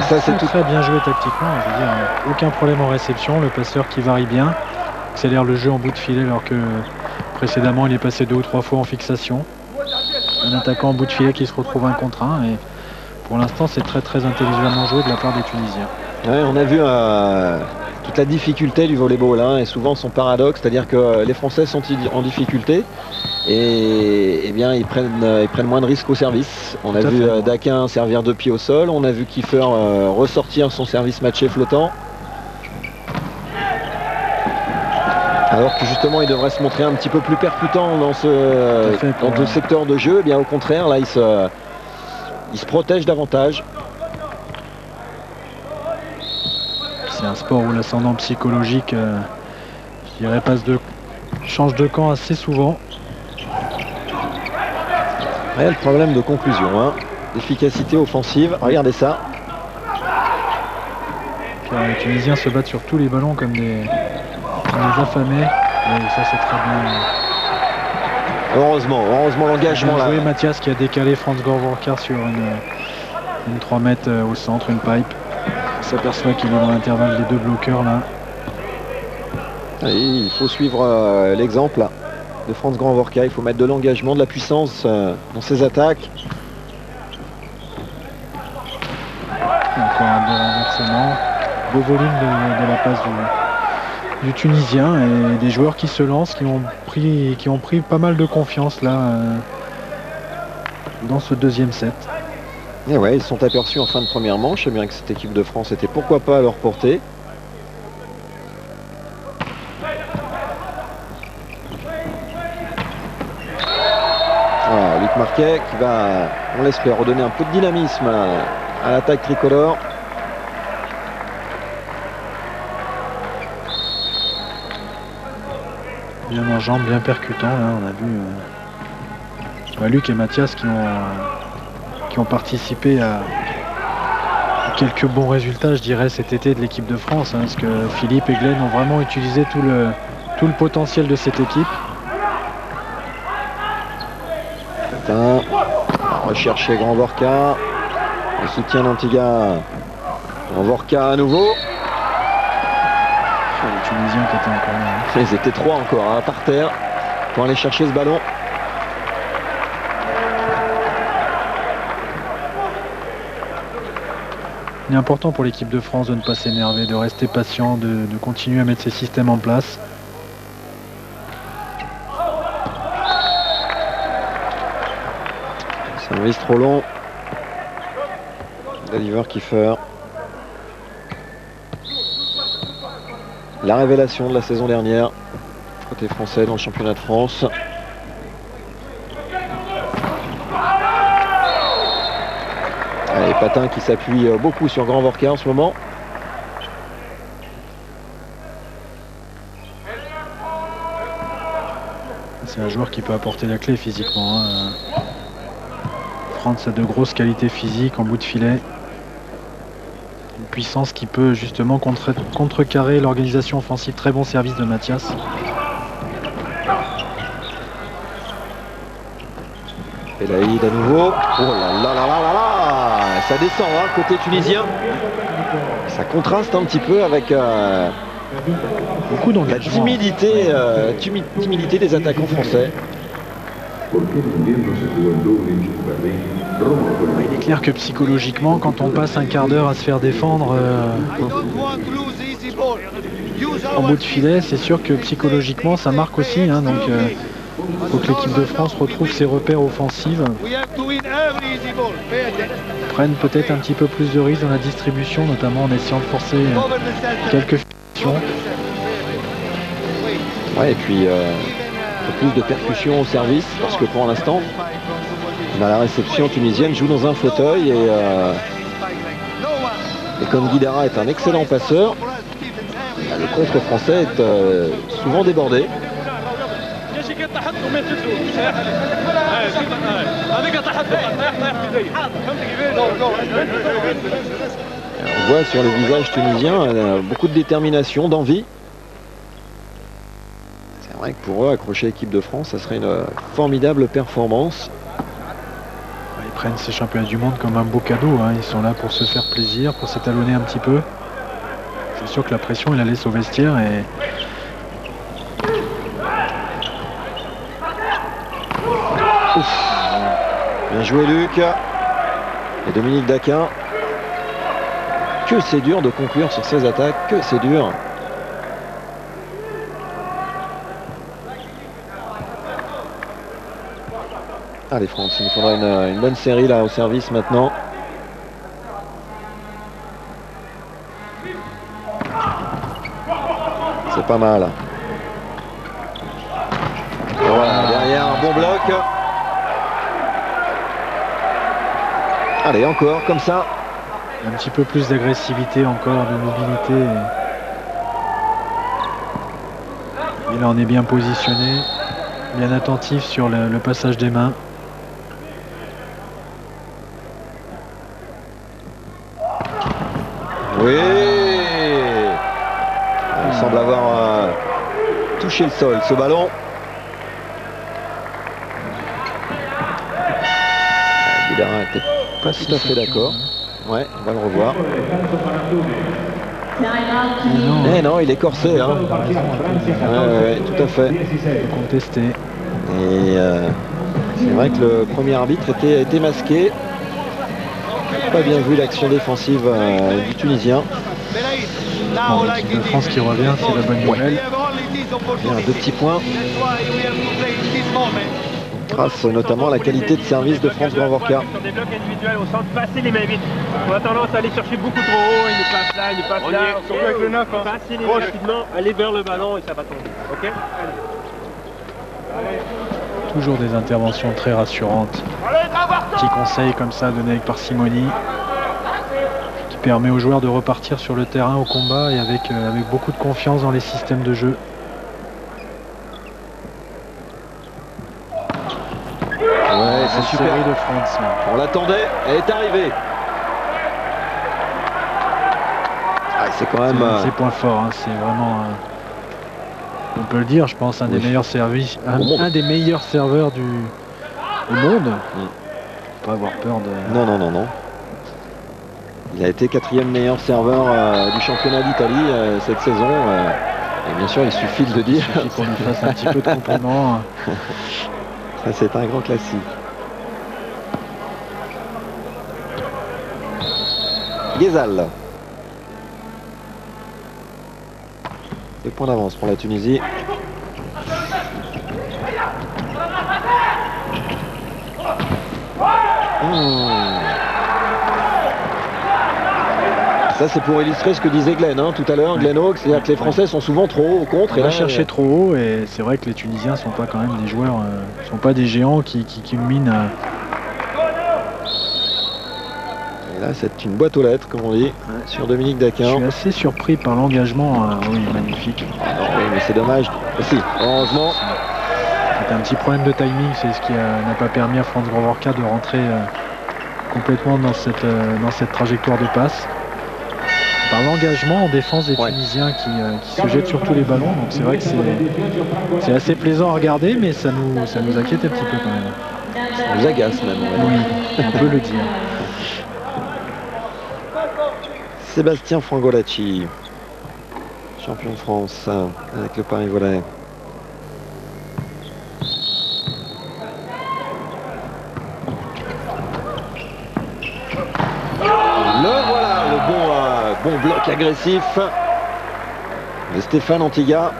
S2: Ça c'est tout très bien joué tactiquement, je veux dire, aucun problème en réception, le passeur qui varie bien, accélère le jeu en bout de filet alors que précédemment il est passé 2 ou 3 fois en fixation. Un attaquant en bout de filet qui se retrouve 1 contre 1 et pour l'instant c'est très très intelligemment joué de la part des Tunisiens.
S1: Ouais, on a vu toute la difficulté du volleyball hein, et souvent son paradoxe, c'est-à-dire que les Français sont en difficulté et bien ils prennent moins de risques au service. On a vu Daquin servir 2 pieds au sol, on a vu Kiefer ressortir son service matché flottant. Alors que justement il devrait se montrer un petit peu plus percutant dans ce secteur de jeu, et bien au contraire là il se protège davantage.
S2: C'est un sport où l'ascendant psychologique je dirais change de camp assez souvent.
S1: Ouais, le problème de conclusion, hein. L'efficacité offensive, regardez ça.
S2: Les Tunisiens se battent sur tous les ballons comme des affamés et ça c'est très bien.
S1: Heureusement l'engagement là.
S2: Joué Mathias qui a décalé Franz Gorvorka sur une 3 mètres au centre, une pipe. On s'aperçoit qu'il est dans l'intervalle des 2 bloqueurs là.
S1: Et il faut suivre l'exemple de Franz Gorvorka, il faut mettre de l'engagement, de la puissance dans ses attaques.
S2: Encore un bon renversement, beau volume de la passe du Tunisien et des joueurs qui se lancent, qui ont pris pas mal de confiance là dans ce deuxième set.
S1: Et ouais, ils sont aperçus en fin de première manche, bien que cette équipe de France était pourquoi pas à leur portée. Voilà, Luc Marquet qui va, on l'espère, redonner un peu de dynamisme à l'attaque tricolore.
S2: Bien en jambes, bien percutant. Là, on a vu Luc et Mathias qui ont participé à quelques bons résultats, je dirais, cet été de l'équipe de France. Hein, parce que Philippe et Glenn ont vraiment utilisé tout le potentiel de cette équipe.
S1: Rechercher Gorvorka. Le soutien d'Antigua. Gorvorka à nouveau.
S2: Les Tunisiens qui étaient encore là.
S1: Ils étaient 3 encore hein, par terre pour aller chercher ce ballon.
S2: Il est important pour l'équipe de France de ne pas s'énerver, de rester patient, de continuer à mettre ses systèmes en place.
S1: Service trop long. D'Oliver Kiefer. La révélation de la saison dernière côté français dans le championnat de France. Et Patin qui s'appuie beaucoup sur Gorvorka en ce moment.
S2: C'est un joueur qui peut apporter la clé physiquement. Hein. Franz a de grosses qualités physiques en bout de filet. Une puissance qui peut justement contrecarrer l'organisation offensive. Très bon service de Mathias.
S1: Et Laïd à nouveau. Oh là là là là là là. Ça descend hein, côté tunisien. Ça contraste un petit peu avec
S2: beaucoup
S1: la timidité, timidité des attaquants français.
S2: Il est clair que psychologiquement, quand on passe un quart d'heure à se faire défendre en bout de filet, c'est sûr que psychologiquement ça marque aussi. Hein, donc Il faut que l'équipe de France retrouve ses repères offensifs, prenne peut-être un petit peu plus de risques dans la distribution, notamment en essayant de forcer quelques finitions.
S1: Ouais, et puis un peu plus de percussion au service, parce que pour l'instant, la réception tunisienne joue dans un fauteuil et comme Guidara est un excellent passeur, le contre français est souvent débordé. On voit sur le visage tunisien beaucoup de détermination, d'envie. C'est vrai que pour eux, accrocher l'équipe de France, ça serait une formidable performance.
S2: Ils prennent ces championnats du monde comme un beau cadeau, hein. Ils sont là pour se faire plaisir, pour s'étalonner un petit peu. C'est sûr que la pression, il la laisse au vestiaire et...
S1: Ouf. Bien joué Luc et Dominique Daquin. Que c'est dur de conclure sur ces attaques, que c'est dur. Allez France, il nous faudra une bonne série là au service maintenant. C'est pas mal. Et voilà, derrière un bon bloc. Allez, encore comme ça.
S2: Un petit peu plus d'agressivité encore, de mobilité. Et là on est bien positionné, bien attentif sur le passage des mains.
S1: Oui. Il semble avoir touché le sol ce ballon. Guidara n'était pas tout à fait d'accord. Ouais, on va le revoir. Eh non, il est corsé. Hein. Ouais, tout à fait.
S2: Contesté.
S1: Et c'est vrai que le premier arbitre était masqué. Pas bien vu l'action défensive du Tunisien.
S2: Bon, l'équipe de France qui revient, c'est la bonne nouvelle.
S1: Bien, 2 petits points. Grâce notamment à la qualité de service de France Grand Vorca.
S4: Sur des blocs individuels au centre, passer les mains vite. On a tendance à aller chercher beaucoup trop haut, il nous passe là, il nous passe là.
S5: surtout avec le 9. Hein.
S4: Passez les mains rapidement, allez vers le ballon et ça va tomber. Ok.
S2: Toujours des interventions très rassurantes. Petit conseil comme ça donné avec parcimonie, qui permet aux joueurs de repartir sur le terrain au combat et avec beaucoup de confiance dans les systèmes de jeu.
S1: Ouais, c'est super.
S2: Série de France.
S1: On l'attendait, elle est arrivée. Ah, c'est quand même...
S2: C'est point fort, hein. C'est vraiment... on peut le dire, je pense, un des meilleurs services, un des meilleurs serveurs au monde. Faut pas avoir peur de...
S1: Non. Il a été 4e meilleur serveur du championnat d'Italie cette saison. Et bien sûr, il suffit de le dire.
S2: Il suffit qu'on lui fasse un petit peu de complément.
S1: Ça, c'est un grand classique. Ghezal. 2 points d'avance pour la Tunisie. Ça, c'est pour illustrer ce que disait Glenn tout à l'heure, Glenn Hawk, c'est-à-dire que les Français sont souvent trop hauts au contre.
S2: On va chercher trop haut et c'est vrai que les Tunisiens sont pas quand même des joueurs, sont pas des géants qui culminent.
S1: Et là, c'est une boîte aux lettres, comme on dit, sur Dominique Daquin.
S2: Je suis assez surpris par l'engagement. Oui, magnifique.
S1: Oui, mais c'est dommage. Si, heureusement.
S2: C'est un petit problème de timing, c'est ce qui n'a pas permis à France Grand Vorca de rentrer complètement dans cette trajectoire de passe. Par l'engagement en défense des Tunisiens qui se jettent sur tous les ballons, donc c'est vrai que c'est assez plaisant à regarder, mais ça nous inquiète un petit peu quand même.
S1: Ça nous agace même.
S2: Oui, on peut le dire.
S1: Sébastien Frangolacci, champion de France avec le Paris Volley. Bon bloc agressif de Stéphane Antiga.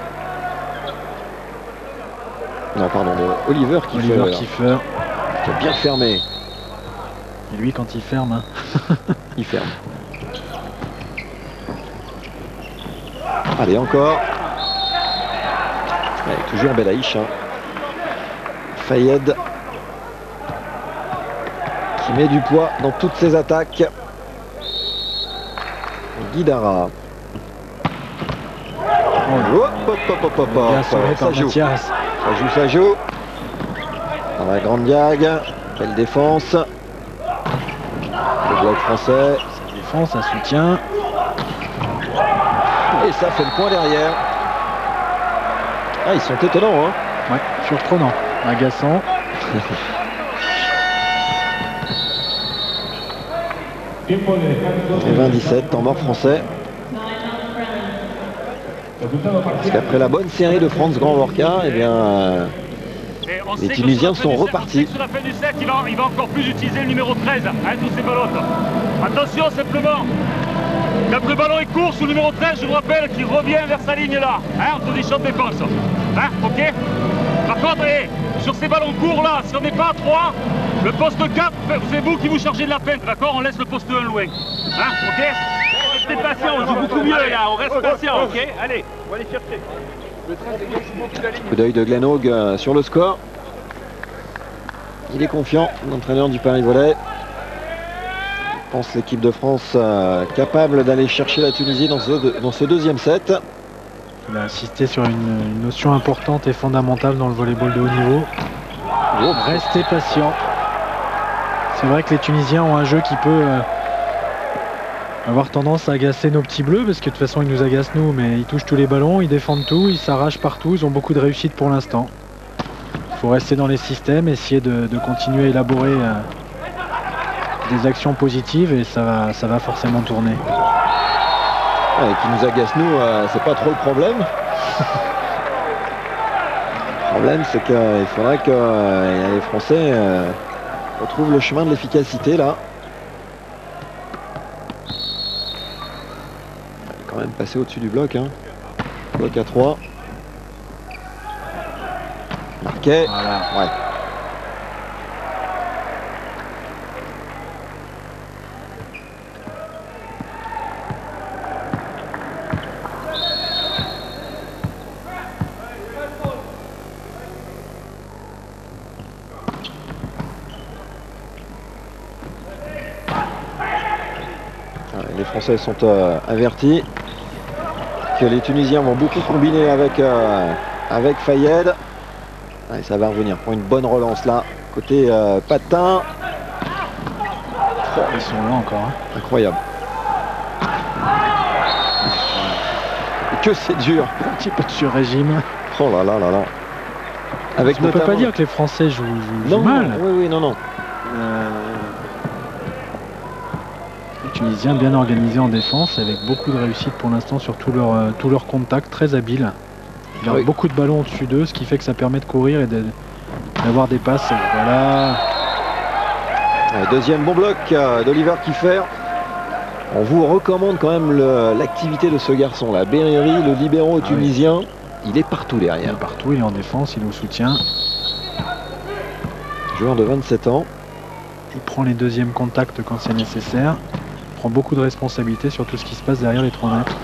S1: Non, pardon, de Oliver Kiefer, qui a bien fermé.
S2: Et lui, quand il ferme, hein.
S1: Il ferme. Allez, encore. Allez, toujours Belaïch. Hein. Fayed qui met du poids dans toutes ses attaques. Guidara.
S2: Ça joue.
S1: Ça joue. Dans la grande diag. Belle défense. Le bloc français.
S2: Ça défend, ça soutient.
S1: Et ça fait le point derrière. Ah, ils sont étonnants, hein.
S2: Ouais, surprenant, agaçant.
S1: Et 27, temps mort français. Parce qu'après la bonne série de Franz Grand-Vorka, eh bien, les Tunisiens sont repartis.
S3: Sur la fin du set, il va encore plus utiliser le numéro 13, hein, tous ces ballons. Attention simplement. Quand le ballon est court sous le numéro 13, je vous rappelle qu'il revient vers sa ligne là. Hein, on dit champ de défense. Hein, ok. Par contre, sur ces ballons courts là, si on n'est pas à 3, le poste 4, c'est vous qui vous chargez de la peinte, d'accord? On laisse le poste 1 loin. Hein, ok. Restez patient, on joue beaucoup mieux là, on reste patient, ok? Allez, on va aller chercher.
S1: Coup d'œil de Glenn Hogue sur le score. Il est confiant, l'entraîneur du Paris Volley. Je pense l'équipe de France capable d'aller chercher la Tunisie dans ce deuxième set.
S2: Il a insisté sur une notion importante et fondamentale dans le volleyball de haut niveau. Restez patient. C'est vrai que les Tunisiens ont un jeu qui peut avoir tendance à agacer nos petits bleus, parce que de toute façon ils nous agacent nous, mais ils touchent tous les ballons, ils défendent tout, ils s'arrachent partout, ils ont beaucoup de réussite pour l'instant. Il faut rester dans les systèmes, essayer de continuer à élaborer des actions positives, et ça va forcément tourner.
S1: Ouais, qui nous agace nous, c'est pas trop le problème. Le problème, c'est qu'il faudrait que les Français retrouvent le chemin de l'efficacité là. Quand même passer au-dessus du bloc, hein. Bloc à 3. Marqué.
S2: Voilà.
S1: Ouais. Les Français sont avertis que les Tunisiens vont beaucoup combiner avec Fayed. Allez, ça va revenir pour une bonne relance là, côté patin.
S2: Oh, ils sont là encore. Hein.
S1: Incroyable. Que c'est dur.
S2: Un petit peu de sur-régime.
S1: Oh là là là là. Avec
S2: on ne peut pas dire que les Français jouent mal.
S1: Oui, non.
S2: Les Tunisiens bien organisés en défense, avec beaucoup de réussite pour l'instant sur tous leurs contacts, très habiles. Ils gardent beaucoup de ballons au-dessus d'eux, ce qui fait que ça permet de courir et d'avoir des passes. Voilà.
S1: Allez, deuxième bon bloc d'Oliver Kiefer. On vous recommande quand même l'activité de ce garçon là. Beriri, le libéro tunisien, il est partout derrière.
S2: Il est partout, il est en défense, il est au soutien.
S1: Joueur de 27 ans.
S2: Il prend les deuxièmes contacts quand c'est nécessaire. Il prend beaucoup de responsabilités sur tout ce qui se passe derrière les 3 mètres.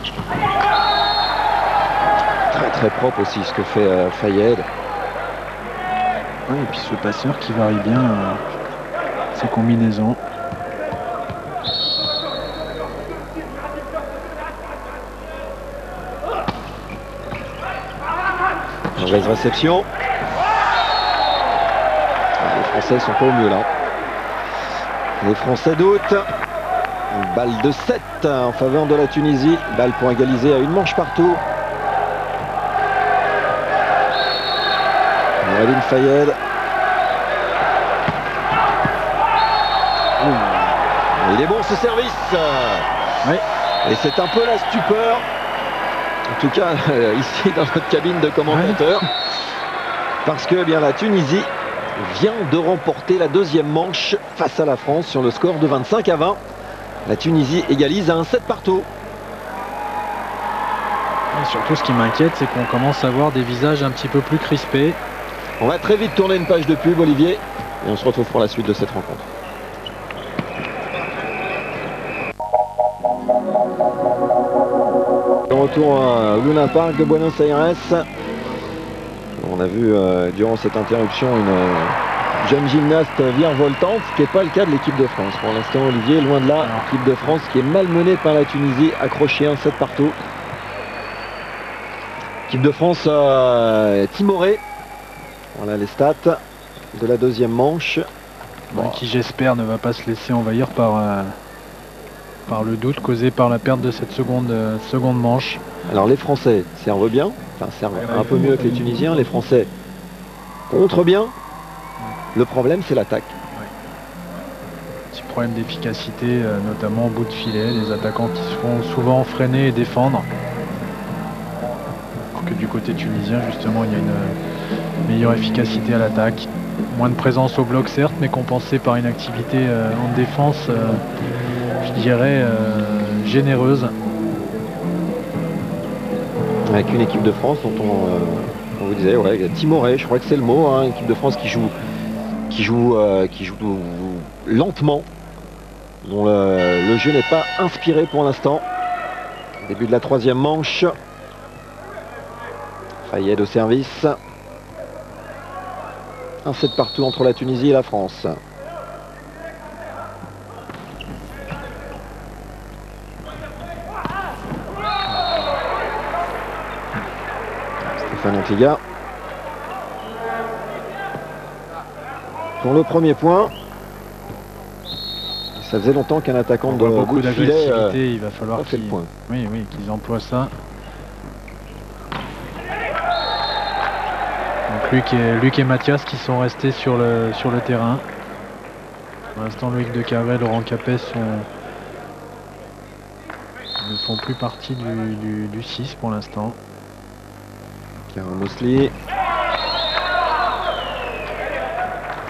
S1: Très très propre aussi ce que fait Fayed.
S2: Ouais, et puis ce passeur qui varie bien ses combinaisons.
S1: Mauvaise réception. Les Français sont pas au mieux là. Les Français doutent. Une balle de 7 en faveur de la Tunisie. Balle pour égaliser à une manche partout. Aline Fayed. Il est bon ce service.
S2: Oui.
S1: Et c'est un peu la stupeur. En tout cas, ici dans notre cabine de commentateurs. Parce que bien la Tunisie vient de remporter la deuxième manche face à la France sur le score de 25-20. La Tunisie égalise à un 7 partout.
S2: Et surtout, ce qui m'inquiète, c'est qu'on commence à voir des visages un petit peu plus crispés.
S1: On va très vite tourner une page de pub, Olivier, et on se retrouve pour la suite de cette rencontre. De retour à Luna Park de Buenos Aires. On a vu durant cette interruption une jeune gymnaste virevoltante, ce qui n'est pas le cas de l'équipe de France. Pour l'instant, Olivier, loin de là, l'équipe de France qui est malmenée par la Tunisie, accrochée 1-7 partout. Équipe de France timorée. Voilà les stats de la deuxième manche.
S2: Bon, qui j'espère ne va pas se laisser envahir par le doute causé par la perte de cette seconde manche.
S1: Alors les Français servent bien, enfin servent un peu mieux que les Tunisiens. Les Français contrent bien. Le problème c'est l'attaque.
S2: Petit problème d'efficacité, notamment au bout de filet. Les attaquants qui se font souvent freiner et défendre. Alors que du côté tunisien justement il y a une meilleure efficacité à l'attaque. Moins de présence au bloc certes, mais compensée par une activité en défense, je dirais, généreuse.
S1: Avec une équipe de France dont on vous disait, ouais, timorée, je crois que c'est le mot, hein, une équipe de France qui joue lentement, dont le jeu n'est pas inspiré pour l'instant. Début de la troisième manche. Fayed au service. 1-7 partout entre la Tunisie et la France. Stéphane Antiga. Pour le premier point. Ça faisait longtemps qu'un attaquant de
S2: beaucoup
S1: filet
S2: d'agressivité, il va falloir
S1: qu'ils
S2: emploient ça. Luc et Mathias qui sont restés sur le terrain. Pour l'instant, Loïc de Carré, Laurent Capet ne font plus partie du 6 pour l'instant.
S1: Karim Mousli.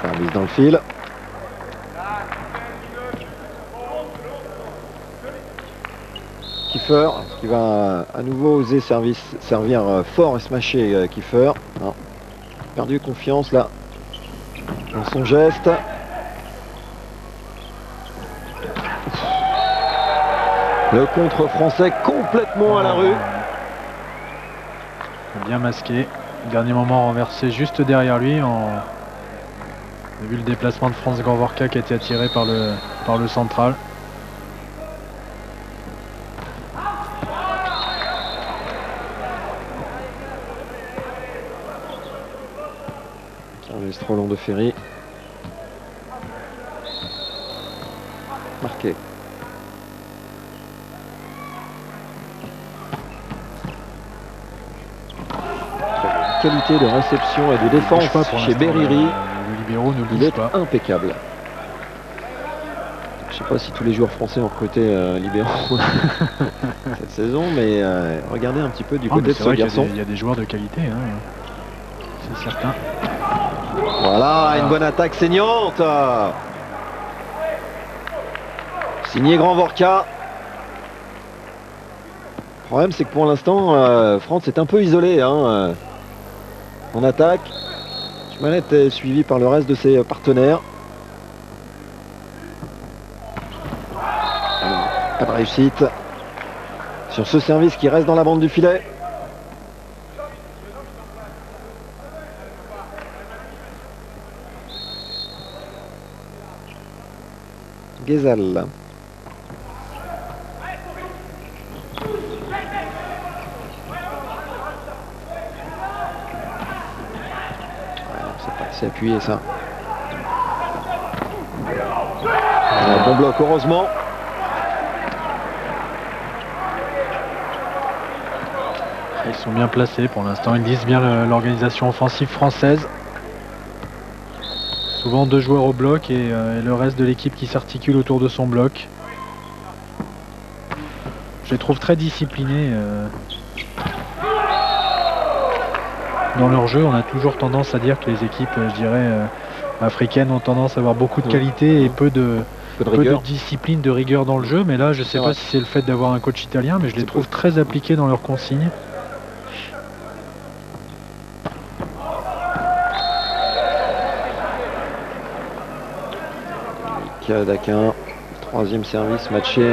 S1: Service dans le fil. Kiefer, qui va à nouveau oser servir fort et smasher Kiefer. Non. Perdu confiance là dans son geste. Le contre français complètement à la rue.
S2: Bien masqué. Dernier moment renversé juste derrière lui. On a vu le déplacement de Franz Gorvorka qui a été attiré par le central.
S1: Roland de Ferry. Marqué. Qualité de réception et de défense chez Beriri.
S2: Le libéraux ne
S1: il est
S2: pas.
S1: Impeccable. Je ne sais pas si tous les joueurs français ont recruté libéraux cette saison, mais regardez un petit peu du côté de ce garçon.
S2: Il y a des joueurs de qualité, hein. C'est certain.
S1: Voilà, une bonne attaque saignante. Signé Gorvorka. Le problème, c'est que pour l'instant, France est un peu isolée. Hein. En attaque. Chumanette est suivi par le reste de ses partenaires. Pas de réussite. Sur ce service qui reste dans la bande du filet. Ghezal. C'est appuyé ça. Bon bloc heureusement.
S2: Ils sont bien placés pour l'instant, ils lisent bien l'organisation offensive française. Souvent 2 joueurs au bloc et le reste de l'équipe qui s'articule autour de son bloc. Je les trouve très disciplinés dans leur jeu. On a toujours tendance à dire que les équipes, je dirais, africaines ont tendance à avoir beaucoup de qualité et peu de discipline, de rigueur dans le jeu. Mais là, je ne sais pas si c'est le fait d'avoir un coach italien, mais je les trouve très appliqués dans leurs consignes.
S1: Daquin. Troisième service matché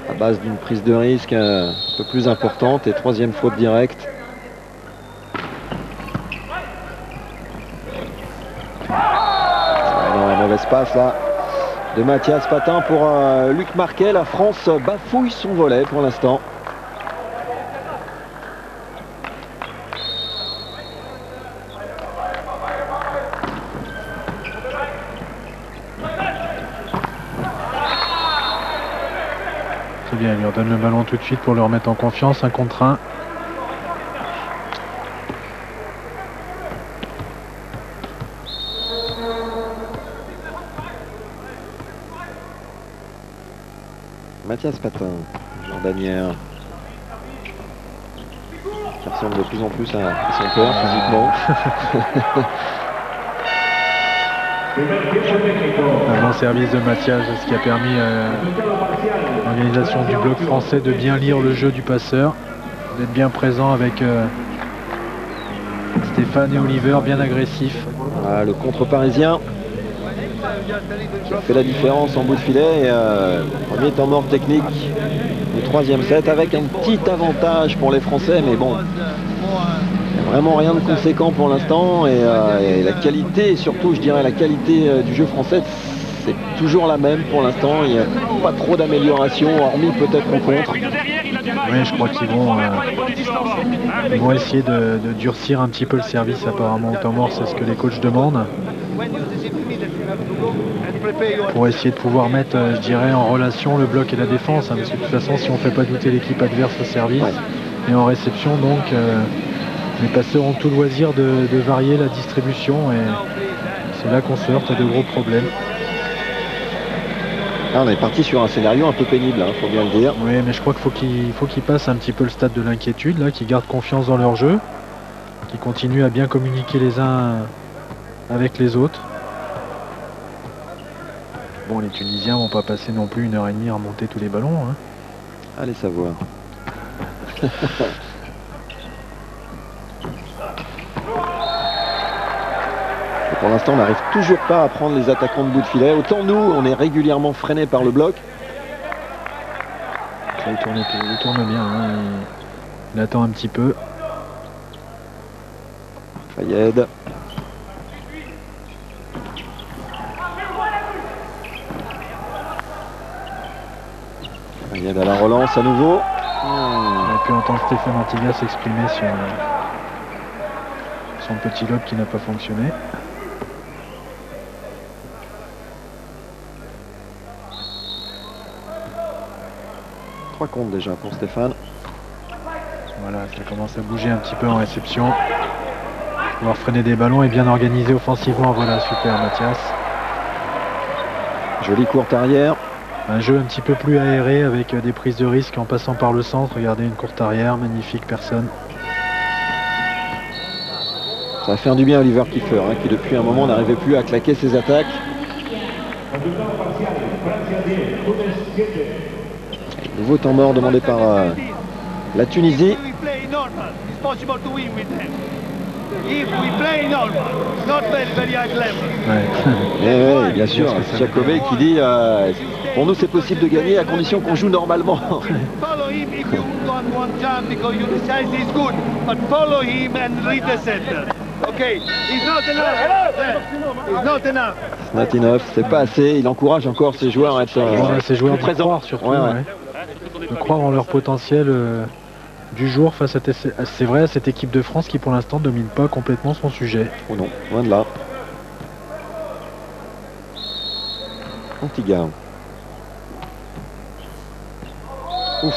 S1: à base d'une prise de risque un peu plus importante. Et troisième faute directe. Dans la mauvaise passe là de Mathias Patin pour Luc Marquet. La France bafouille son volet pour l'instant.
S2: C'est bien, il leur donne le ballon tout de suite pour le remettre en confiance, 1 contre 1.
S1: Mathias Patin, Jordanière, qui ressemble de plus en plus à son père physiquement.
S2: Un bon service de Mathias, ce qui a permis à l'organisation du bloc français de bien lire le jeu du passeur, d'être bien présent avec Stéphane et Oliver, bien agressifs.
S1: Voilà, le contre parisien qui a fait la différence en bout de filet. Et, premier temps mort technique du troisième set avec un petit avantage pour les Français, mais bon, il n'y a vraiment rien de conséquent pour l'instant. Et la qualité, surtout je dirais la qualité du jeu français, c'est toujours la même pour l'instant. Il n'y a pas trop d'amélioration, hormis peut-être en contre.
S2: Oui, je crois qu'ils vont essayer de durcir un petit peu le service apparemment au temps mort, c'est ce que les coachs demandent. Pour essayer de pouvoir mettre, je dirais, en relation le bloc et la défense, hein, parce que de toute façon, si on ne fait pas douter l'équipe adverse au service et en réception, donc les passeurs ont tout le loisir de varier la distribution et c'est là qu'on se heurte à de gros problèmes.
S1: Ah, on est parti sur un scénario un peu pénible, hein, faut bien le dire.
S2: Oui, mais je crois qu'il faut qu'ils passent un petit peu le stade de l'inquiétude, là, qu'ils gardent confiance dans leur jeu, qu'ils continuent à bien communiquer les uns avec les autres. Bon, les Tunisiens vont pas passer non plus 1h30 à remonter tous les ballons. Hein.
S1: Allez savoir. Pour l'instant, on n'arrive toujours pas à prendre les attaquants de bout de filet. Autant nous, on est régulièrement freinés par le bloc.
S2: Là, il tourne bien. Hein. Il attend un petit peu.
S1: Fayed. Fayed à la relance à nouveau.
S2: On a pu entendre Stéphane Antiga s'exprimer sur son petit lob qui n'a pas fonctionné.
S1: Compte déjà pour Stéphane.
S2: Voilà, ça commence à bouger un petit peu en réception. Pouvoir freiner des ballons et bien organiser offensivement. Voilà, super Mathias.
S1: Jolie courte arrière.
S2: Un jeu un petit peu plus aéré avec des prises de risque en passant par le centre. Regardez une courte arrière, magnifique personne.
S1: Ça va faire du bien à Oliver Kiefer, hein, qui depuis un moment n'arrivait plus à claquer ses attaques. Nouveau temps mort demandé par la Tunisie. Et bien sûr, Jacobé qui dit pour nous c'est possible de gagner à condition qu'on joue normalement. Not enough, c'est pas assez. Il encourage encore ses joueurs à être
S2: ses joueurs
S1: présents.
S2: Croire surtout, de croire en leur potentiel du jour face à c'est vrai à cette équipe de France qui pour l'instant ne domine pas complètement son sujet.
S1: Oh non, loin de là. Antiga. Ouf.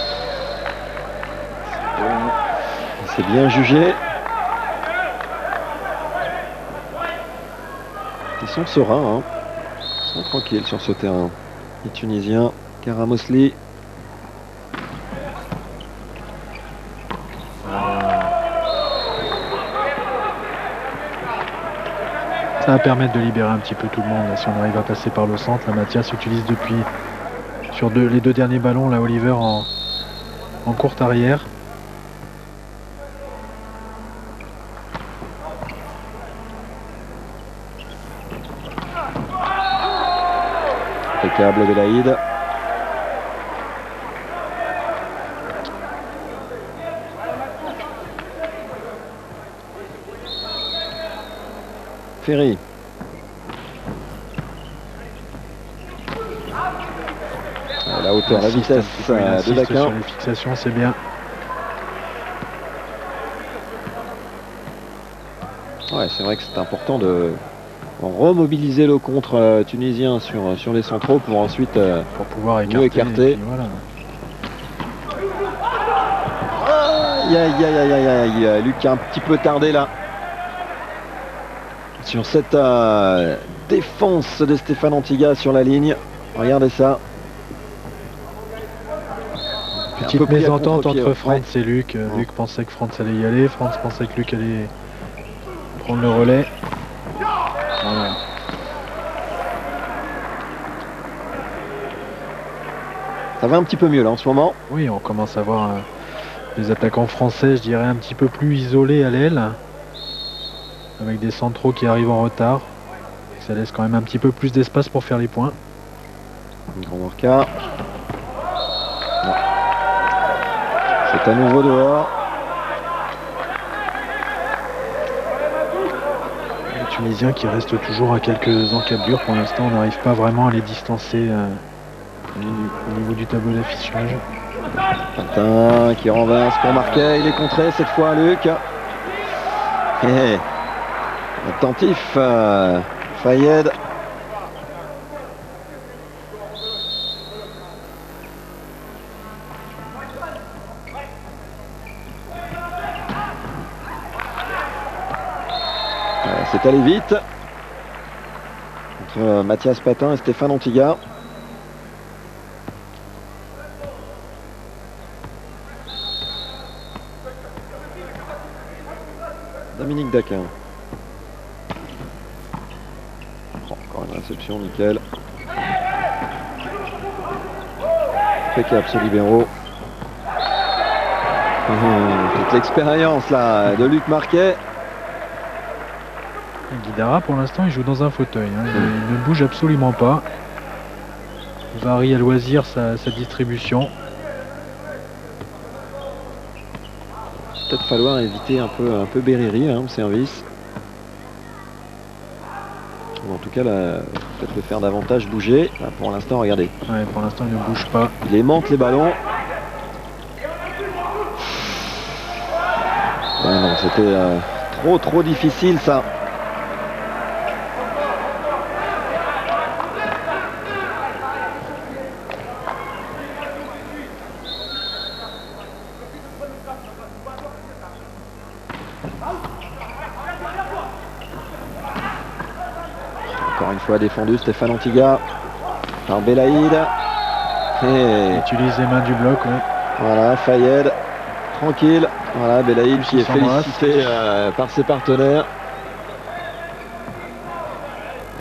S1: C'est bien jugé. Ils sont sereins, hein. Ils sont tranquilles sur ce terrain. Les Tunisiens, Karamosli.
S2: Ça va permettre de libérer un petit peu tout le monde là, si on arrive à passer par le centre. La Mathias utilise depuis sur les deux derniers ballons là Oliver en courte arrière.
S1: Impeccable Belaïd. Ferry. La hauteur, la vitesse de Daquin.
S2: Sur les fixations, c'est bien.
S1: Ouais, c'est vrai que c'est important de remobiliser le contre tunisien sur les centraux pour ensuite
S2: pour pouvoir
S1: mieux écarter.
S2: Voilà.
S1: Aïe, aïe, aïe, aïe, aïe, aïe. Luc a un petit peu tardé là. Sur cette défense de Stéphane Antiga sur la ligne. Regardez ça.
S2: Petite mésentente entre Franz et Luc. Luc pensait que Franz allait y aller. Franz pensait que Luc allait prendre le relais. Voilà.
S1: Ça va un petit peu mieux là en ce moment.
S2: Oui, on commence à voir des attaquants français, je dirais, un petit peu plus isolés à l'aile. Avec des centraux qui arrivent en retard. Ça laisse quand même un petit peu plus d'espace pour faire les points.
S1: Grand Orca. C'est à nouveau dehors.
S2: Les Tunisiens qui restent toujours à quelques encablures. Pour l'instant, on n'arrive pas vraiment à les distancer au niveau du tableau d'affichage.
S1: Patin qui renverse pour marquer. Il est contré cette fois, Luc. Et attentif, Fayed. C'est allé vite entre Mathias Patin et Stéphane Antiga. Dominique Daquin. Encore une réception, nickel. Impeccable ce libéro. Toute l'expérience là de Luc Marquet.
S2: Guidara, pour l'instant, il joue dans un fauteuil. Il ne bouge absolument pas. Il varie à loisir sa distribution.
S1: Peut-être falloir éviter un peu Beriri au service. Ou en tout cas, peut-être le faire davantage bouger. Là, pour l'instant, regardez.
S2: Ouais, pour l'instant, il ne bouge pas.
S1: Il aimante les ballons. Ouais, non, c'était trop difficile ça. Encore une fois défendu Stéphane Antiga par Belaïd.
S2: Il utilise les mains du bloc. Ouais.
S1: Voilà, Fayed, tranquille. Voilà, Belaïd qui est félicité par ses partenaires.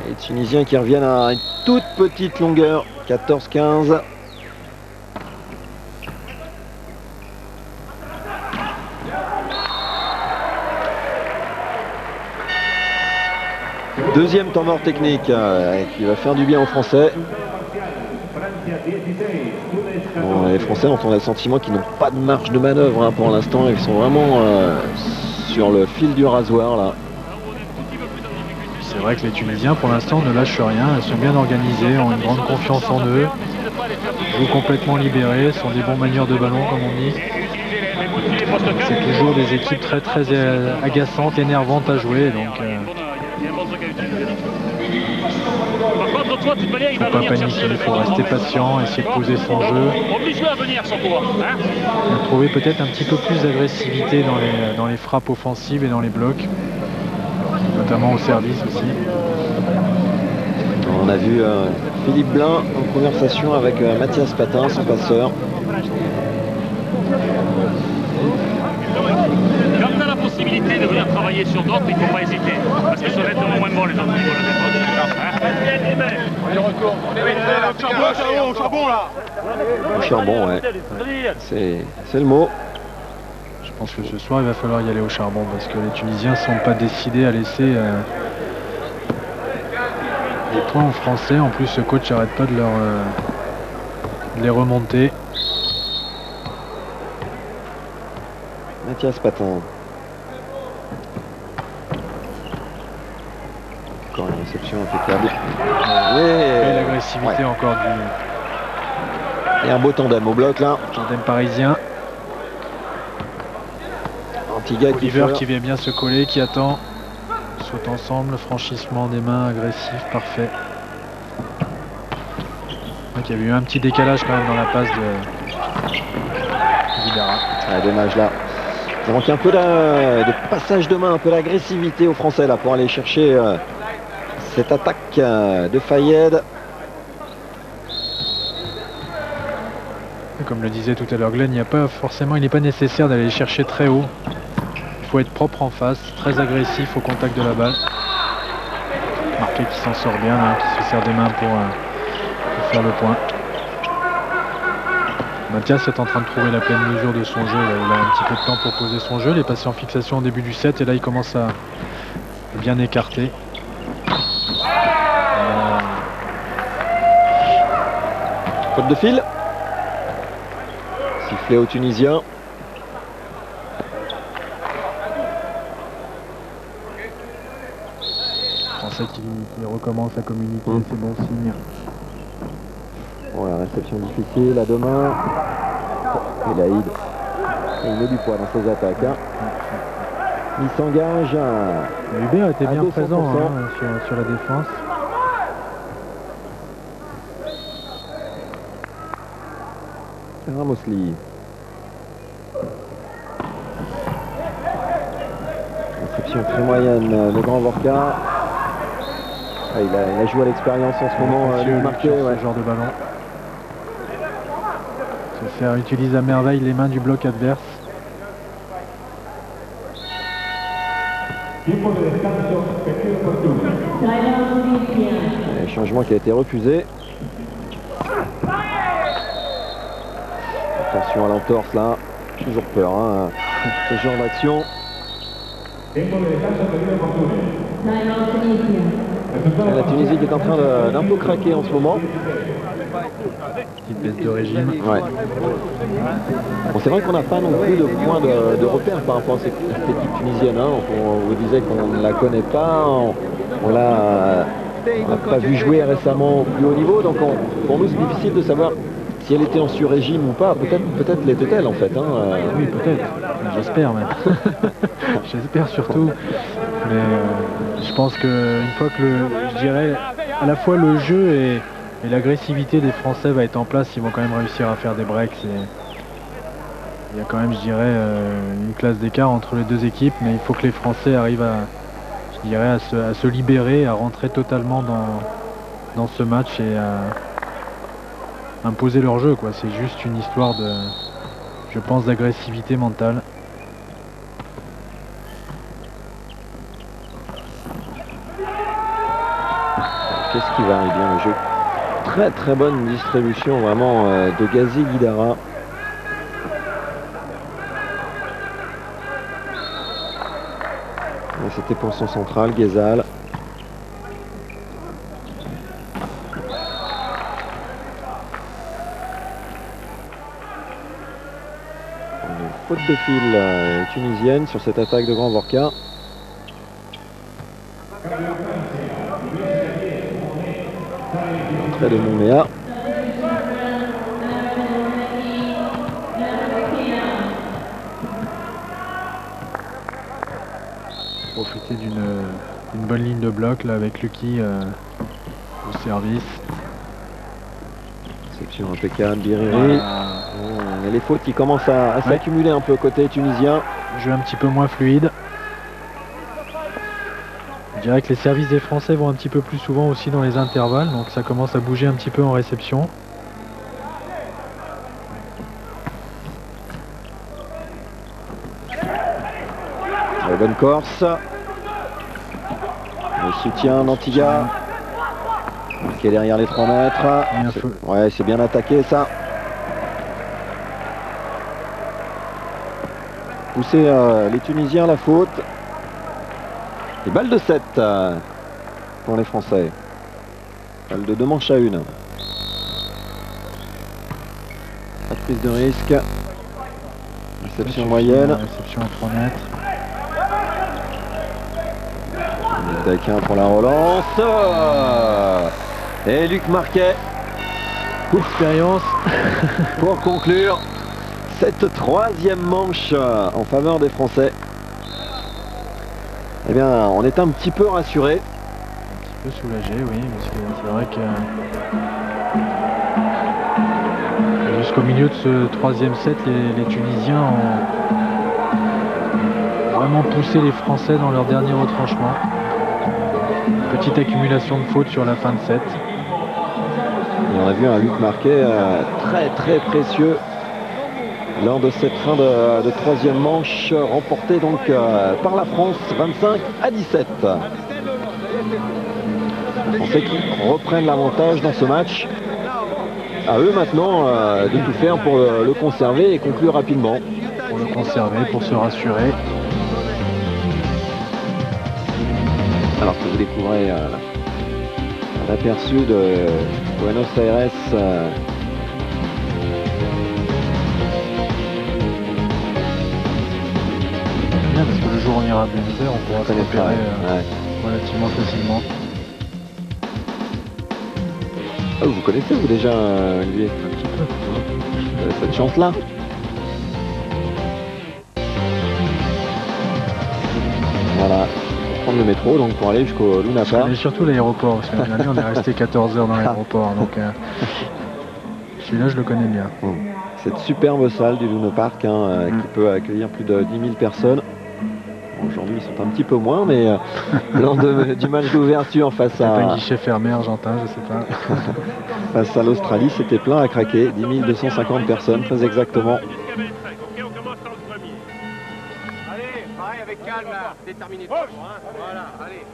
S1: Et les Tunisiens qui reviennent à une toute petite longueur, 14-15. Deuxième temps mort technique qui va faire du bien aux Français. Bon, les Français ont le sentiment qu'ils n'ont pas de marge de manœuvre pour l'instant. Ils sont vraiment sur le fil du rasoir là.
S2: C'est vrai que les Tunisiens pour l'instant ne lâchent rien. Ils sont bien organisés, ont une grande confiance en eux. Jouent complètement libérés, sont des bons manieurs de ballon comme on dit. C'est toujours des équipes très agaçantes, énervantes à jouer. Donc, il ne faut pas paniquer, il faut rester patient, essayer de poser son jeu. Et trouver peut-être un petit peu plus d'agressivité dans les frappes offensives et dans les blocs, notamment au service aussi.
S1: On a vu Philippe Blin en conversation avec Mathias Patin, son passeur.
S3: Quand on a la possibilité de venir travailler sur d'autres, il ne faut pas hésiter. Parce que ça va être moins bon les autres niveaux de la défense.
S5: Au charbon là.
S1: Au charbon, ouais. C'est le mot.
S2: Je pense que ce soir il va falloir y aller au charbon parce que les Tunisiens ne sont pas décidés à laisser des points aux Français. En plus, ce coach n'arrête pas de les remonter.
S1: Mathias Patin. Encore une réception impeccable.
S2: Et l'agressivité encore du
S1: Et un beau tandem au bloc là.
S2: tandem parisien.
S1: Antigua
S2: Oliver qui vient bien se coller, qui attend. Saute ensemble, franchissement des mains, agressif, parfait. Donc il y avait eu un petit décalage quand même dans la passe de Guidara.
S1: Dommage là. Il manque un peu de passage de main, un peu d'agressivité aux Français là pour aller chercher cette attaque de Fayed.
S2: Comme le disait tout à l'heure Glenn, il n'est pas nécessaire d'aller chercher très haut. Il faut être propre en face, très agressif au contact de la balle. Marquet qui s'en sort bien, là, qui se sert des mains pour faire le point. Mathias est en train de trouver la pleine mesure de son jeu. Là. Il a un petit peu de temps pour poser son jeu. Il est passé en fixation au début du set et là il commence à bien écarter.
S1: Faute de fil. Sifflé aux Tunisiens.
S2: Français qui recommence à communiquer, c'est bon signe.
S1: Bon, la réception difficile à deux mains. Et Laïd, il met du poids dans ses attaques. Hein. Il s'engage.
S2: Hubert était bien
S1: 200%.
S2: présent sur la défense.
S1: Ramosli. Réception très moyenne de Grand Vorka. Ah, il a joué à l'expérience en ce moment.
S2: Marqué, ce genre de ballon. Il utilise à merveille les mains du bloc adverse.
S1: Un changement qui a été refusé. Attention à l'entorse là. Toujours peur, hein, ce genre d'action. La Tunisie qui est en train d'un peu craquer en ce moment.
S2: Petite baisse de régime.
S1: Ouais. Bon, c'est vrai qu'on n'a pas non plus de point de repère par rapport à cette équipe tunisienne. Hein. On vous disait qu'on ne la connaît pas. On l'a pas vu jouer récemment au plus haut niveau. Donc pour nous c'est difficile de savoir si elle était en sur-régime ou pas. Peut-être l'était-elle en fait. Hein.
S2: Oui, peut-être. J'espère même. J'espère surtout. Mais je pense qu'une fois que je dirais à la fois le jeu et l'agressivité des Français va être en place, ils vont quand même réussir à faire des breaks. Il y a quand même, je dirais, une classe d'écart entre les deux équipes, mais il faut que les Français arrivent à se libérer, à rentrer totalement dans ce match et à imposer leur jeu, quoi. C'est juste une histoire de, je pense, d'agressivité mentale.
S1: Qu'est-ce qui va arriver le jeu? Très très bonne distribution vraiment de Ghazi Guidara. C'était pour son central, Ghezal. Faute de fil tunisienne sur cette attaque de Grand Vorka. Entrée de Nouméa.
S2: Profiter d'une bonne ligne de bloc là avec Lucky au service.
S1: Section impeccable, Biriri. Et les fautes qui commencent à s'accumuler un peu côté tunisien.
S2: Jeu un petit peu moins fluide. Je dirais que les services des Français vont un petit peu plus souvent aussi dans les intervalles, donc ça commence à bouger un petit peu en réception.
S1: La bonne Corse. Le soutien d'Antigua. Qui est derrière les 3 mètres. Ouais, c'est bien attaqué ça. Pousser les Tunisiens, la faute. Et balle de 7 pour les Français. Balle de 2 manches à 1. Pas de prise de risque. Réception moyenne.
S2: Réception à 3 mètres.
S1: Daquin pour la relance. Et Luc Marquet.
S2: Expérience.
S1: Pour conclure cette 3e manche en faveur des Français. Eh bien, on est un petit peu rassuré.
S2: Un petit peu soulagé, oui, parce que c'est vrai que jusqu'au milieu de ce 3e set, les Tunisiens ont vraiment poussé les Français dans leur dernier retranchement. Petite accumulation de fautes sur la fin de set.
S1: Et on a vu un Luc Marquet très précieux lors de cette fin de 3e manche remportée donc par la France 25-17. Les Français qui reprennent l'avantage dans ce match. À eux maintenant de tout faire pour le conserver et conclure rapidement.
S2: Pour le conserver, pour se rassurer.
S1: Alors que vous découvrez un aperçu de Buenos Aires.
S2: Bien, parce que le jour où on ira à Buenos Aires, on pourra se repérer relativement facilement.
S1: Ah, vous connaissez vous déjà lui?
S2: Un petit peu.
S1: Cette chance-là. Voilà. Prendre le métro donc pour aller jusqu'au Luna Park.
S2: Et surtout l'aéroport, parce que l'année dernière on est resté 14 heures dans l'aéroport, donc celui-là je le connais bien.
S1: Cette superbe salle du Luna Park qui peut accueillir plus de 10 000 personnes. Aujourd'hui ils sont un petit peu moins, mais lors du match d'ouverture face à...
S2: C'est un guichet fermé argentin, je sais pas.
S1: Face à l'Australie, c'était plein à craquer, 10 250 personnes très exactement.
S5: Calme là, déterminé. Voilà, allez.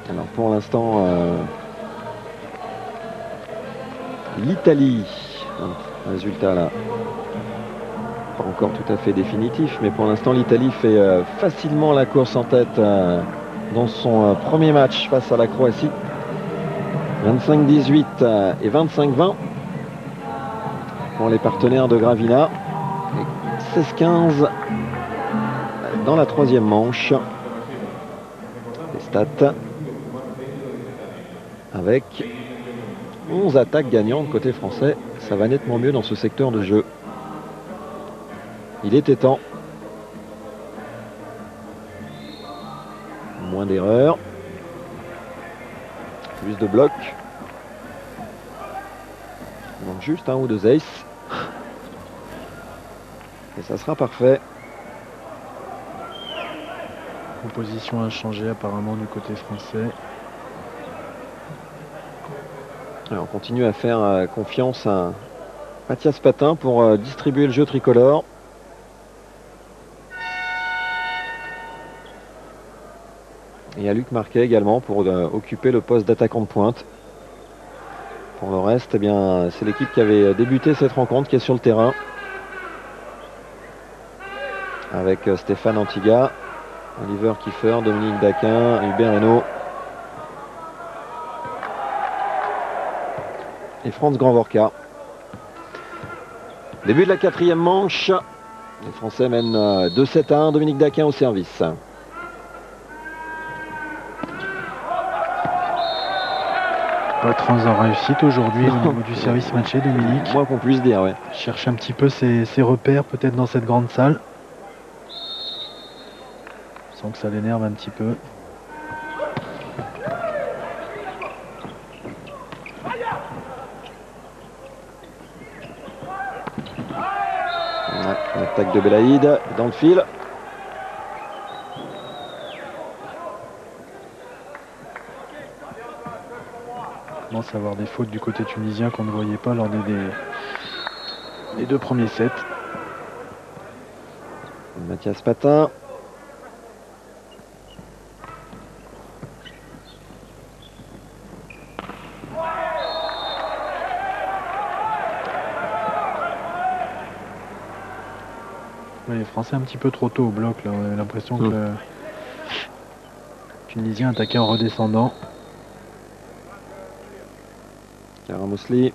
S1: Alors pour l'instant, l'Italie, un résultat là, pas encore tout à fait définitif, mais pour l'instant l'Italie fait facilement la course en tête dans son premier match face à la Croatie. 25-18 et 25-20 pour les partenaires de Gravina. Et 16-15 dans la 3e manche. Les stats avec 11 attaques gagnantes côté français. Ça va nettement mieux dans ce secteur de jeu. Il était temps. Moins d'erreurs. Plus de blocs. Il manque juste un ou deux aces. Et ça sera parfait.
S2: Composition à changer apparemment du côté français.
S1: Alors, on continue à faire confiance à Mathias Patin pour distribuer le jeu tricolore. Et à Luc Marquet également pour occuper le poste d'attaquant de pointe. Pour le reste, eh bien, c'est l'équipe qui avait débuté cette rencontre qui est sur le terrain. Avec Stéphane Antiga, Oliver Kiefer, Dominique Daquin, Hubert Hainaut et Franz Grandvorka. Début de la 4e manche. Les Français mènent 2-7-1. Dominique Daquin au service.
S2: Pas très en réussite aujourd'hui au niveau du service matché, Dominique.
S1: Moins qu'on puisse dire, ouais.
S2: Cherche un petit peu ses repères peut-être dans cette grande salle. Je sens que ça l'énerve un petit peu.
S1: L'attaque de Belaïd dans le fil.
S2: On commence à avoir des fautes du côté tunisien qu'on ne voyait pas lors des 2 premiers sets.
S1: Mathias Patin.
S2: Les Français un petit peu trop tôt au bloc là, on a l'impression que le Tunisien attaquait en redescendant.
S1: Terrain Mously.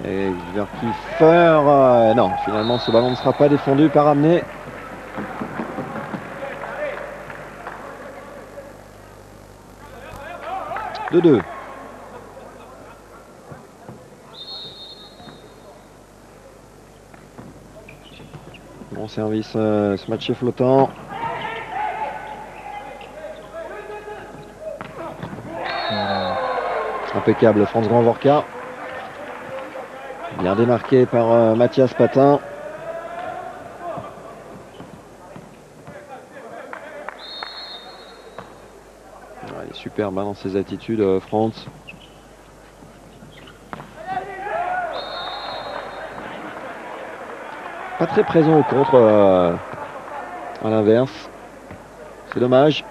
S1: Et vers Kiefer. Non, finalement ce ballon ne sera pas défendu par Amené. De 2. Bon service, ce match est flottant. Impeccable, Franz Grand-Vorka. Bien démarqué par Mathias Patin. Il est superbe dans ses attitudes, Franz. Pas très présent au contre, à l'inverse. C'est dommage.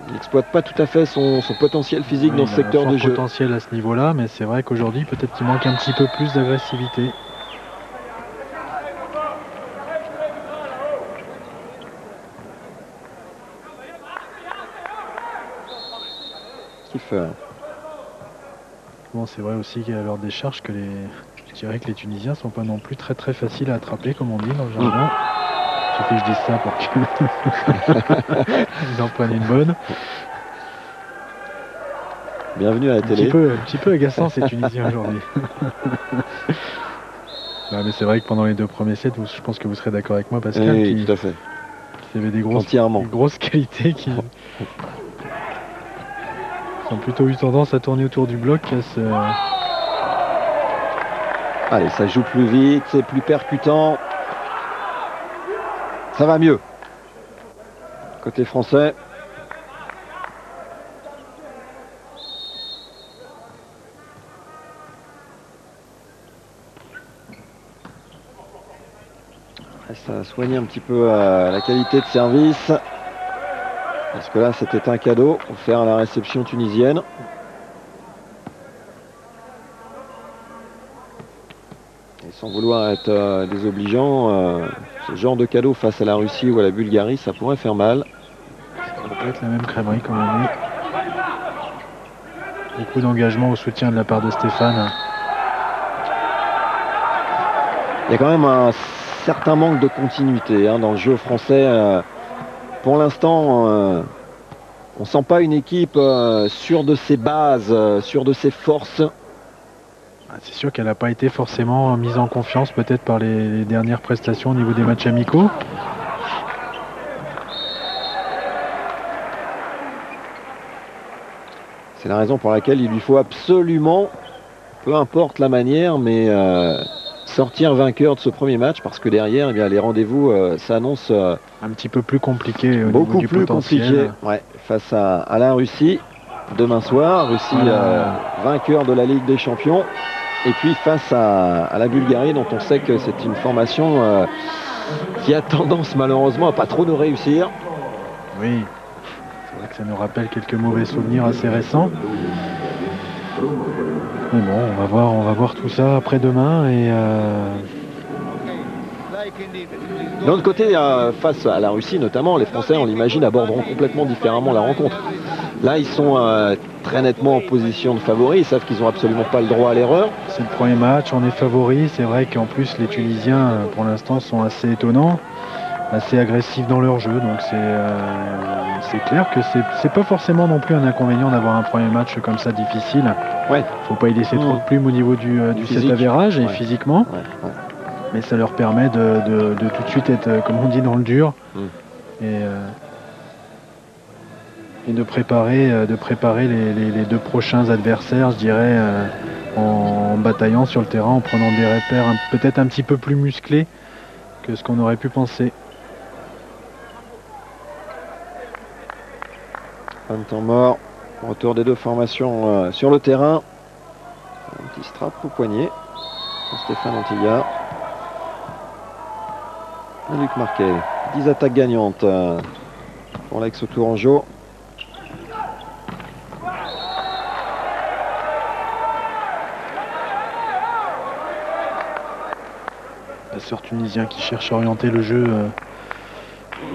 S1: Il n'exploite pas tout à fait son potentiel physique dans ce secteur de jeu.
S2: Potentiel à ce niveau-là, mais c'est vrai qu'aujourd'hui, peut-être qu'il manque un petit peu plus d'agressivité.
S1: Kiefer.
S2: Bon, c'est vrai aussi qu'à leur décharge que je dirais que les Tunisiens sont pas non plus très faciles à attraper, comme on dit dans le jardin. Il suffit que je dise ça pour qu'ils en prennent une bonne.
S1: Bienvenue à la télé.
S2: Un petit peu agaçant ces Tunisiens aujourd'hui. Mais c'est vrai que pendant les 2 premiers sets, je pense que vous serez d'accord avec moi, Pascal,
S1: oui, tout à fait.
S2: Qui avait des grosses qualités qui ont plutôt eu tendance à tourner autour du bloc.
S1: Allez, ça joue plus vite, c'est plus percutant. Ça va mieux. Côté français. Ça a soigné un petit peu la qualité de service. Parce que là, c'était un cadeau offert à la réception tunisienne. Et sans vouloir être désobligeant, ce genre de cadeau face à la Russie ou à la Bulgarie, ça pourrait faire mal.
S2: Ça peut être la même crèmerie, comme on dit. Beaucoup d'engagement au soutien de la part de Stéphane.
S1: Il y a quand même un certain manque de continuité dans le jeu français. Pour l'instant, on ne sent pas une équipe sûre de ses bases, sûre de ses forces.
S2: C'est sûr qu'elle n'a pas été forcément mise en confiance peut-être par les dernières prestations au niveau des matchs amicaux.
S1: C'est la raison pour laquelle il lui faut absolument, peu importe la manière, mais sortir vainqueur de ce premier match, parce que derrière, eh bien, les rendez-vous s'annoncent
S2: un petit peu plus compliqués au
S1: beaucoup
S2: niveau du
S1: plus
S2: potentiel.
S1: compliqués, face à la Russie demain soir. Russie vainqueur de la Ligue des Champions, et puis face à la Bulgarie, dont on sait que c'est une formation qui a tendance malheureusement à pas trop nous réussir.
S2: Oui, c'est vrai que ça nous rappelle quelques mauvais souvenirs assez récents. Mais bon, on va voir tout ça après-demain. Et
S1: D'un autre côté, face à la Russie notamment, les Français, on l'imagine, aborderont complètement différemment la rencontre. Là, ils sont très nettement en position de favori. Ils savent qu'ils n'ont absolument pas le droit à l'erreur.
S2: C'est le premier match, on est favori. C'est vrai qu'en plus, les Tunisiens, pour l'instant, sont assez étonnants, assez agressifs dans leur jeu. Donc c'est clair que c'est pas forcément non plus un inconvénient d'avoir un premier match comme ça difficile.
S1: Ouais.
S2: Faut pas y laisser trop de plumes au niveau du set avérage et physiquement.
S1: Ouais.
S2: Mais ça leur permet de tout de suite être, comme on dit, dans le dur. Et de préparer les 2 prochains adversaires, je dirais, en bataillant sur le terrain, en prenant des repères peut-être un petit peu plus musclés que ce qu'on aurait pu penser.
S1: Fin de temps mort, retour des 2 formations sur le terrain. Un petit strap au poignet pour Stéphane Antilla. Et Luc Marquet. 10 attaques gagnantes pour l'ex-Tourangeau.
S2: La sœur tunisien qui cherche à orienter le jeu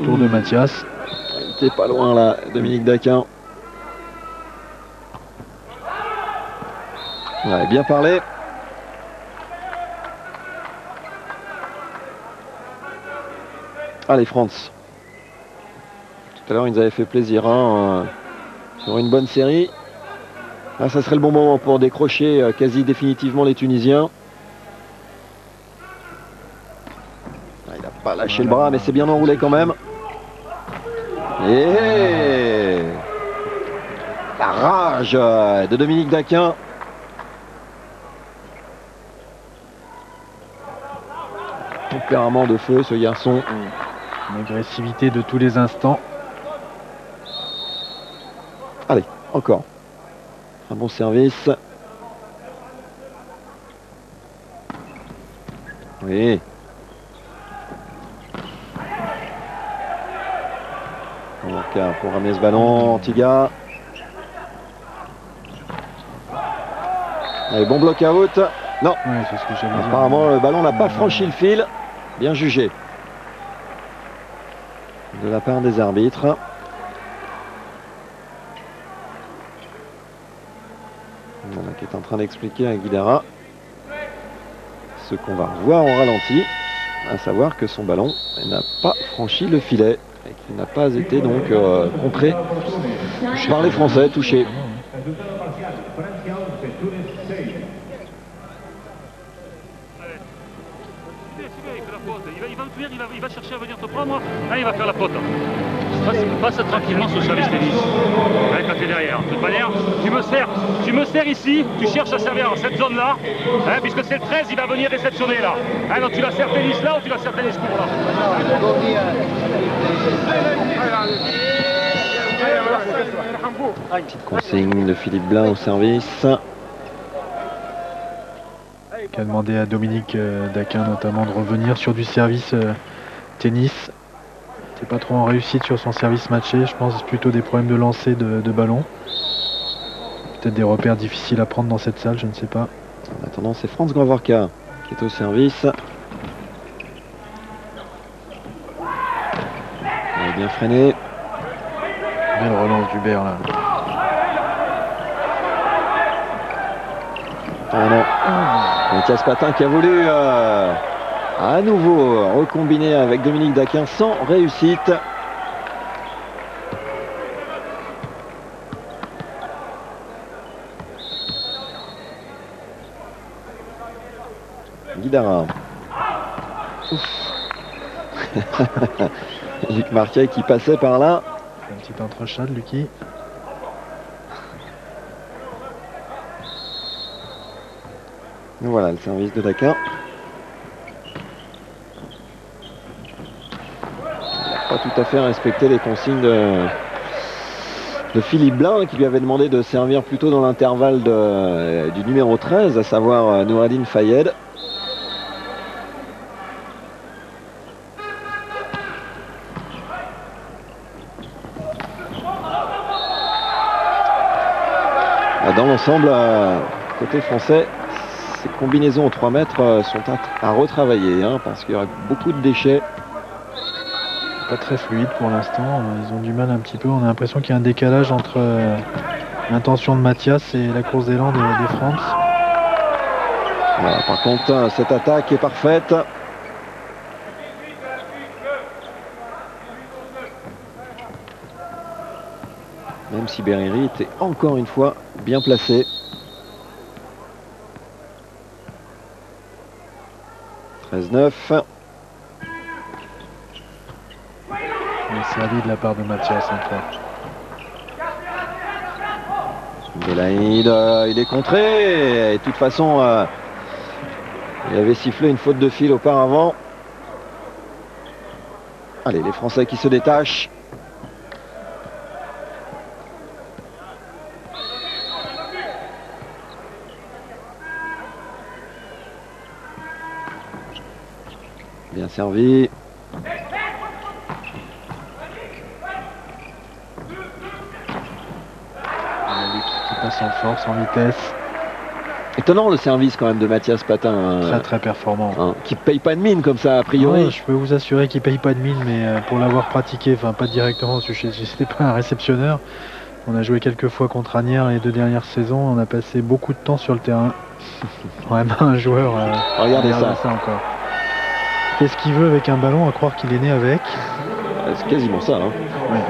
S2: autour de Mathias.
S1: Il était pas loin là, Dominique Daquin. Ouais, bien parlé. Allez, France. Tout à l'heure, ils nous avaient fait plaisir hein, sur une bonne série. Là, ça serait le bon moment pour décrocher quasi définitivement les Tunisiens. Ah, il n'a pas lâché le bras, mais c'est bien enroulé quand même. Et la rage de Dominique Daquin. Tempérament de feu, ce garçon.
S2: Une agressivité de tous les instants.
S1: Allez, encore. Un bon service. Oui. Pour ramener ce ballon, Antigua. Allez, bon bloc out. Non.
S2: Ouais, c'est ce que j'allais dire.
S1: Apparemment, le ballon n'a pas franchi le fil. Bien jugé. De la part des arbitres. Voilà, qui est en train d'expliquer à Guidara ce qu'on va revoir en ralenti, à savoir que son ballon n'a pas franchi le filet et qu'il n'a pas été donc contré par les Français, touché.
S3: Il va chercher à venir te prendre, là il va faire la faute. Passe tranquillement sur le service tennis. Avec quand tu es derrière. De toute manière, tu me sers ici, tu cherches à servir dans cette zone-là, hein, puisque c'est le 13, il va venir réceptionner là. Hein, donc tu la sers tennis là ou tu la sers tennis court là.
S1: Petite consigne de Philippe Blain au service.
S2: Qui a demandé à Dominique Daquin notamment de revenir sur du service tennis. C'est pas trop en réussite sur son service matché. Je pense plutôt des problèmes de lancer de ballon. Peut-être des repères difficiles à prendre dans cette salle, je ne sais pas.
S1: En attendant, c'est Franz Gravorka qui est au service. Il est bien freiné.
S2: Belle relance d'Hubert là.
S1: Ah non. Mathias Patin qui a voulu à nouveau recombiner avec Dominique Daquin sans réussite. Guidara. Luc Marquet qui passait par là.
S2: Un petit entrechat de Lucky.
S1: Voilà le service de Daquin. Il n'a pas tout à fait respecté les consignes de Philippe Blain qui lui avait demandé de servir plutôt dans l'intervalle du numéro 13, à savoir Noureddine Fayed. Dans l'ensemble, côté français, ces combinaisons aux 3 mètres sont à retravailler hein, parce qu'il y aura beaucoup de déchets.
S2: Pas très fluide pour l'instant, ils ont du mal un petit peu, on a l'impression qu'il y a un décalage entre l'intention de Mathias et la course d'élan des France.
S1: Voilà, par contre, cette attaque est parfaite. Même si Beriri était encore une fois bien placé. 13-9.
S2: Mais servi de la part de Mathias encore.
S1: Belaïd, il est contré. Et de toute façon, il avait sifflé une faute de fil auparavant. Allez, les Français qui se détachent. Bien servi.
S2: Qui passe en force, en vitesse.
S1: Étonnant le service quand même de Mathias Patin.
S2: Très très performant.
S1: Hein, qui paye pas de mine comme ça a priori.
S2: Ouais, je peux vous assurer qu'il paye pas de mine, mais pour l'avoir pratiqué, enfin pas directement, je n'étais pas un réceptionneur, On a joué quelques fois contre Asnières les 2 dernières saisons. On a passé beaucoup de temps sur le terrain. Vraiment un joueur.
S1: Regardez ça.
S2: Encore. Qu'est-ce qu'il veut avec un ballon, à croire qu'il est né avec?
S1: C'est quasiment ça. Hein.
S2: Ouais.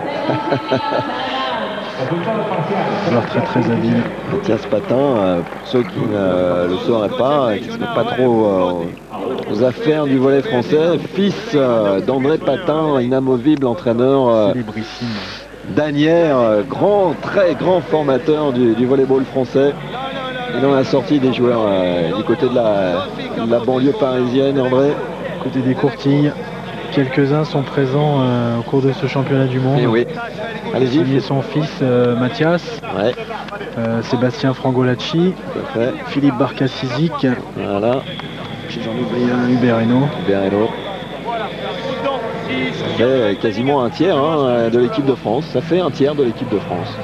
S2: Joueur très habile.
S1: Mathias Patin, pour ceux qui ne le sauraient pas, qui ne seraient pas trop aux affaires du volley français, fils d'André Patin, inamovible entraîneur d'Asnières, très grand formateur du volleyball français. Il en a sorti des joueurs du côté de la banlieue parisienne, André.
S2: Côté des courtilles, quelques-uns sont présents au cours de ce championnat du monde.
S1: Et oui. Allez-y.
S2: Son fils Mathias,
S1: ouais.
S2: Sébastien Frangolacci, Philippe Barcacizic,
S1: voilà.
S2: J'en oublie un, Hubert Hainaut.
S1: Ça fait quasiment un tiers de l'équipe de France. Ça fait un tiers de l'équipe de France.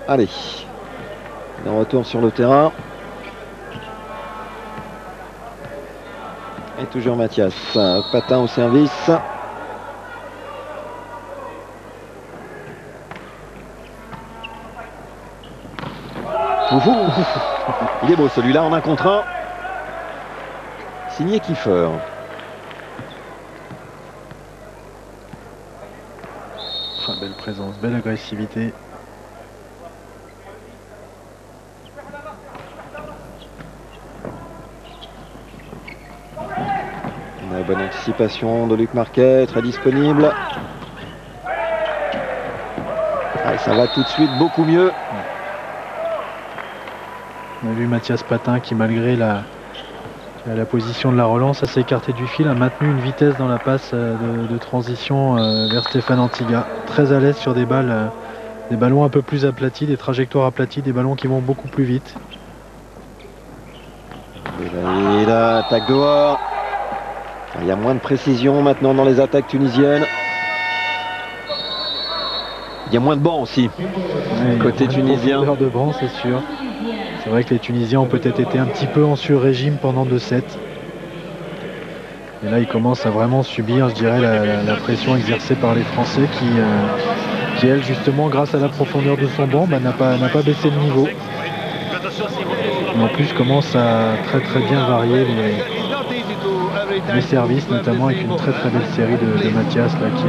S1: Allez, de retour sur le terrain. Et toujours Mathias. Patin au service. Il est beau celui-là en 1 contre 1. Signé Kiefer.
S2: Belle présence, belle agressivité.
S1: Une bonne anticipation de Luc Marquet, très disponible. Ah, ça va tout de suite beaucoup mieux.
S2: On a vu Mathias Patin qui, malgré la position de la relance, s'est écarté du fil, a maintenu une vitesse dans la passe de transition vers Stéphane Antiga. Très à l'aise sur des balles, des ballons un peu plus aplatis, des trajectoires aplaties, des ballons qui vont beaucoup plus vite.
S1: Et là, attaque dehors. Il y a moins de précision maintenant dans les attaques tunisiennes. Il y a moins de bancs aussi,
S2: Ouais,
S1: côté tunisien.
S2: De banc, c'est sûr. C'est vrai que les Tunisiens ont peut-être été un petit peu en sur-régime pendant 2 sets. Et là, ils commencent à vraiment subir, je dirais, la pression exercée par les Français qui elle, justement, grâce à la profondeur de son banc, n'a pas baissé de niveau. Et en plus, commence à très bien varier les services, notamment avec une très belle série de Mathias là, qui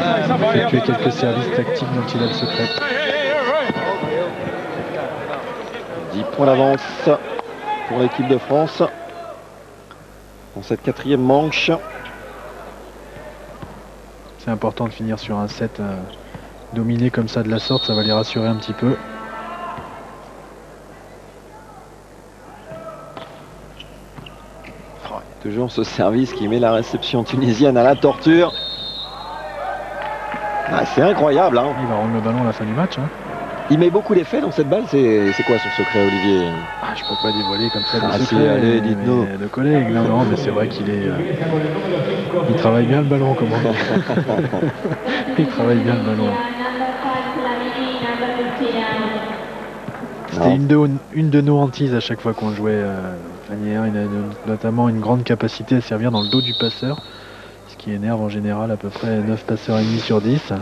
S2: a effectué quelques services tactiques dont il a le secret.
S1: 10 points d'avance pour l'équipe de France dans cette 4e manche.
S2: C'est important de finir sur un set dominé comme ça de la sorte, ça va les rassurer un petit peu.
S1: Toujours ce service qui met la réception tunisienne à la torture. Ah, c'est incroyable. Hein.
S2: Il va rendre le ballon à la fin du match. Hein.
S1: Il met beaucoup d'effets dans cette balle. C'est quoi son secret, Olivier?
S2: Je peux pas dévoiler comme ça
S1: des
S2: secrets,
S1: si, allez, dites-nous.
S2: De collègues. Non, mais c'est vrai qu'il est... il travaille bien le ballon, comment il travaille bien le ballon. C'était une de nos hantises à chaque fois qu'on jouait Asnières. Il a notamment une grande capacité à servir dans le dos du passeur, ce qui énerve en général à peu près 9 passeurs et demi sur 10.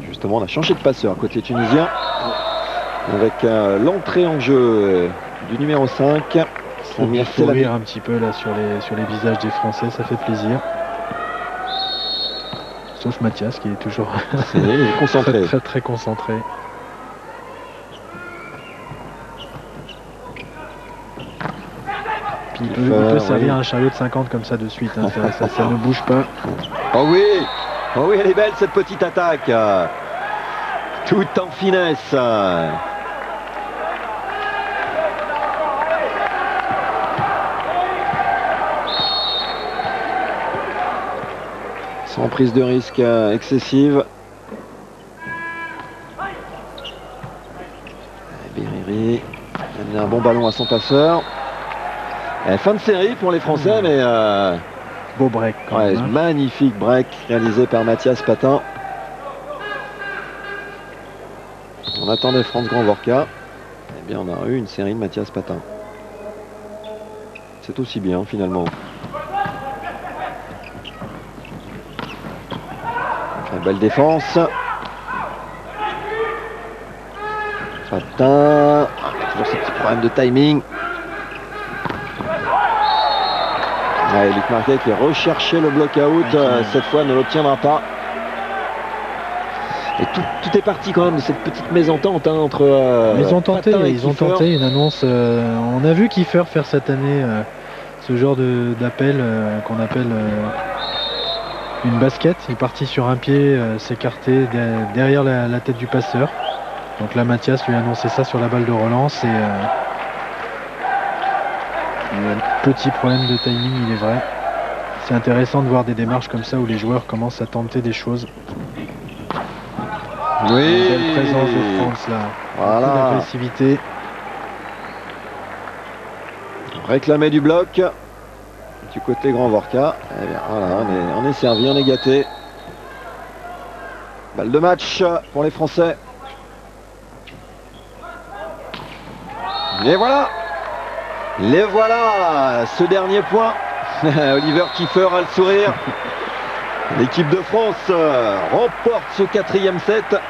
S1: Justement, on a changé de passeur côté tunisien avec l'entrée en jeu du numéro 5.
S2: Il faut rire un petit peu là sur les visages des Français, ça fait plaisir. Sauf Mathias qui est toujours
S1: concentré.
S2: très concentré. Puis il peut servir un chariot de 50 comme ça de suite, hein. ça ne bouge pas.
S1: Oh oui, elle est belle cette petite attaque. Tout en finesse. Sans prise de risque excessive. Beriri a un bon ballon à son passeur. Fin de série pour les Français, mais
S2: beau break quand
S1: Ouais,
S2: même, hein.
S1: magnifique break réalisé par Mathias Patin. On attendait Franz Grandvorka. Eh bien, on a eu une série de Mathias Patin. C'est aussi bien finalement. Une belle défense. Patin. Toujours ce petit problème de timing. Ouais, Luc Marquet qui recherchait le block-out, cette fois ne l'obtiendra pas. Et tout est parti quand même de cette petite mésentente hein, entre
S2: Ils ont tenté,
S1: Patin et
S2: ils ont
S1: Kiefer.
S2: tenté une annonce. On a vu Kiefer faire cette année ce genre d'appel qu'on appelle une basket. Il est parti sur un pied, s'écarter derrière la tête du passeur. Donc là, Mathias lui a annoncé ça sur la balle de relance et petit problème de timing, il est vrai. C'est intéressant de voir des démarches comme ça où les joueurs commencent à tenter des choses.
S1: Oui.
S2: Une belle présence de France là.
S1: Voilà.
S2: Beaucoup d'agressivité.
S1: Réclamer du bloc du côté Grandvorka. Eh bien, voilà, on est servi, on est gâté. Balle de match pour les Français. Et voilà. Les voilà, ce dernier point. Oliver Kiefer a le sourire. L'équipe de France remporte ce 4e set.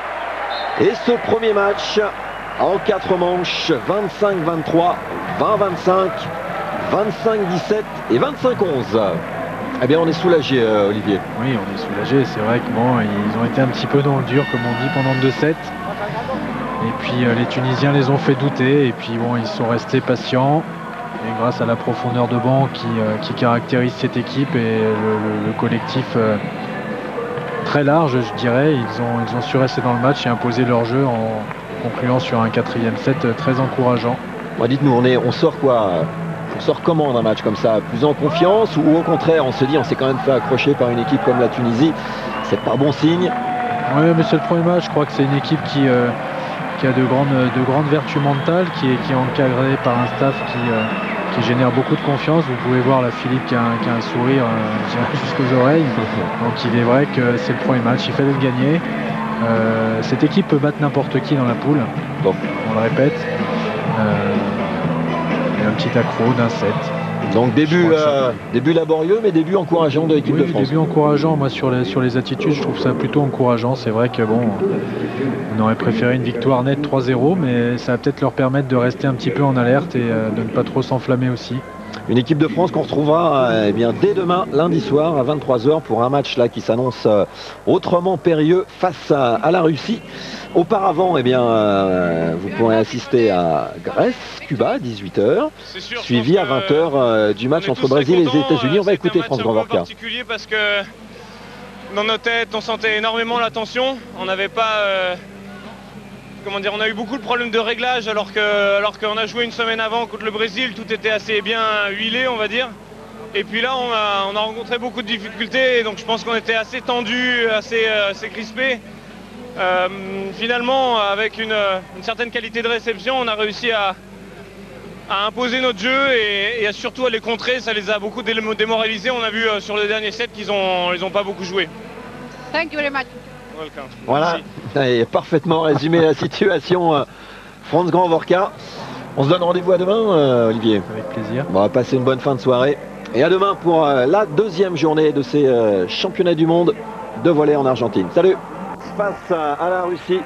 S1: Et ce premier match en 4 manches, 25-23, 20-25, 25-17 et 25-11. Eh bien, on est soulagé, Olivier.
S2: Oui, on est soulagé. C'est vrai que bon, ils ont été un petit peu dans le dur, comme on dit, pendant 2 sets. Et puis les Tunisiens les ont fait douter. Et puis bon, ils sont restés patients. Et grâce à la profondeur de banc qui caractérise cette équipe et le collectif très large, je dirais, ils ont su rester dans le match et imposer leur jeu en concluant sur un 4e set très encourageant.
S1: Bon, dites-nous, on sort quoi? On sort comment d'un match comme ça? Plus en confiance ou au contraire, on se dit, on s'est quand même fait accrocher par une équipe comme la Tunisie. C'est pas bon signe.
S2: Oui, mais c'est le premier match. Je crois que c'est une équipe qui a de grandes vertus mentales, qui est encadrée par un staff qui génère beaucoup de confiance. Vous pouvez voir la Philippe qui a un sourire jusqu'aux oreilles. Donc il est vrai que c'est le premier match, il fallait le gagner. Cette équipe peut battre n'importe qui dans la poule.
S1: Bon.
S2: On le répète. Et un petit accro d'un set.
S1: Donc début laborieux, mais début encourageant de l'équipe de France.
S2: Début encourageant, moi sur les attitudes, je trouve ça plutôt encourageant. C'est vrai que bon, on aurait préféré une victoire nette 3-0, mais ça va peut-être leur permettre de rester un petit peu en alerte et de ne pas trop s'enflammer aussi.
S1: Une équipe de France qu'on retrouvera eh bien, dès demain, lundi soir, à 23 h pour un match là qui s'annonce autrement périlleux face à la Russie. Auparavant, eh bien, vous pourrez assister à Grèce-Cuba, 18 h, suivi à 20 h du match entre Brésil et les États-Unis. On va écouter Franz Grandvorka.
S6: C'est particulier parce que dans nos têtes, on sentait énormément la tension. On n'avait pas... comment dire, on a eu beaucoup de problèmes de réglage alors qu'on a joué une semaine avant contre le Brésil, tout était assez bien huilé, on va dire. Et puis là, on a rencontré beaucoup de difficultés, et donc je pense qu'on était assez tendu, assez crispé. Finalement, avec une certaine qualité de réception, on a réussi à imposer notre jeu et surtout à les contrer. Ça les a beaucoup démoralisés. On a vu sur le dernier set qu'ils ont pas beaucoup joué.
S7: Thank you very much.
S6: Welcome.
S1: Voilà, et parfaitement résumé la situation, Franz Grandvorka. On se donne rendez-vous à demain, Olivier.
S2: Avec plaisir.
S1: Bon, on va passer une bonne fin de soirée. Et à demain pour la 2e journée de ces championnats du monde de volley en Argentine. Salut! Face à la Russie.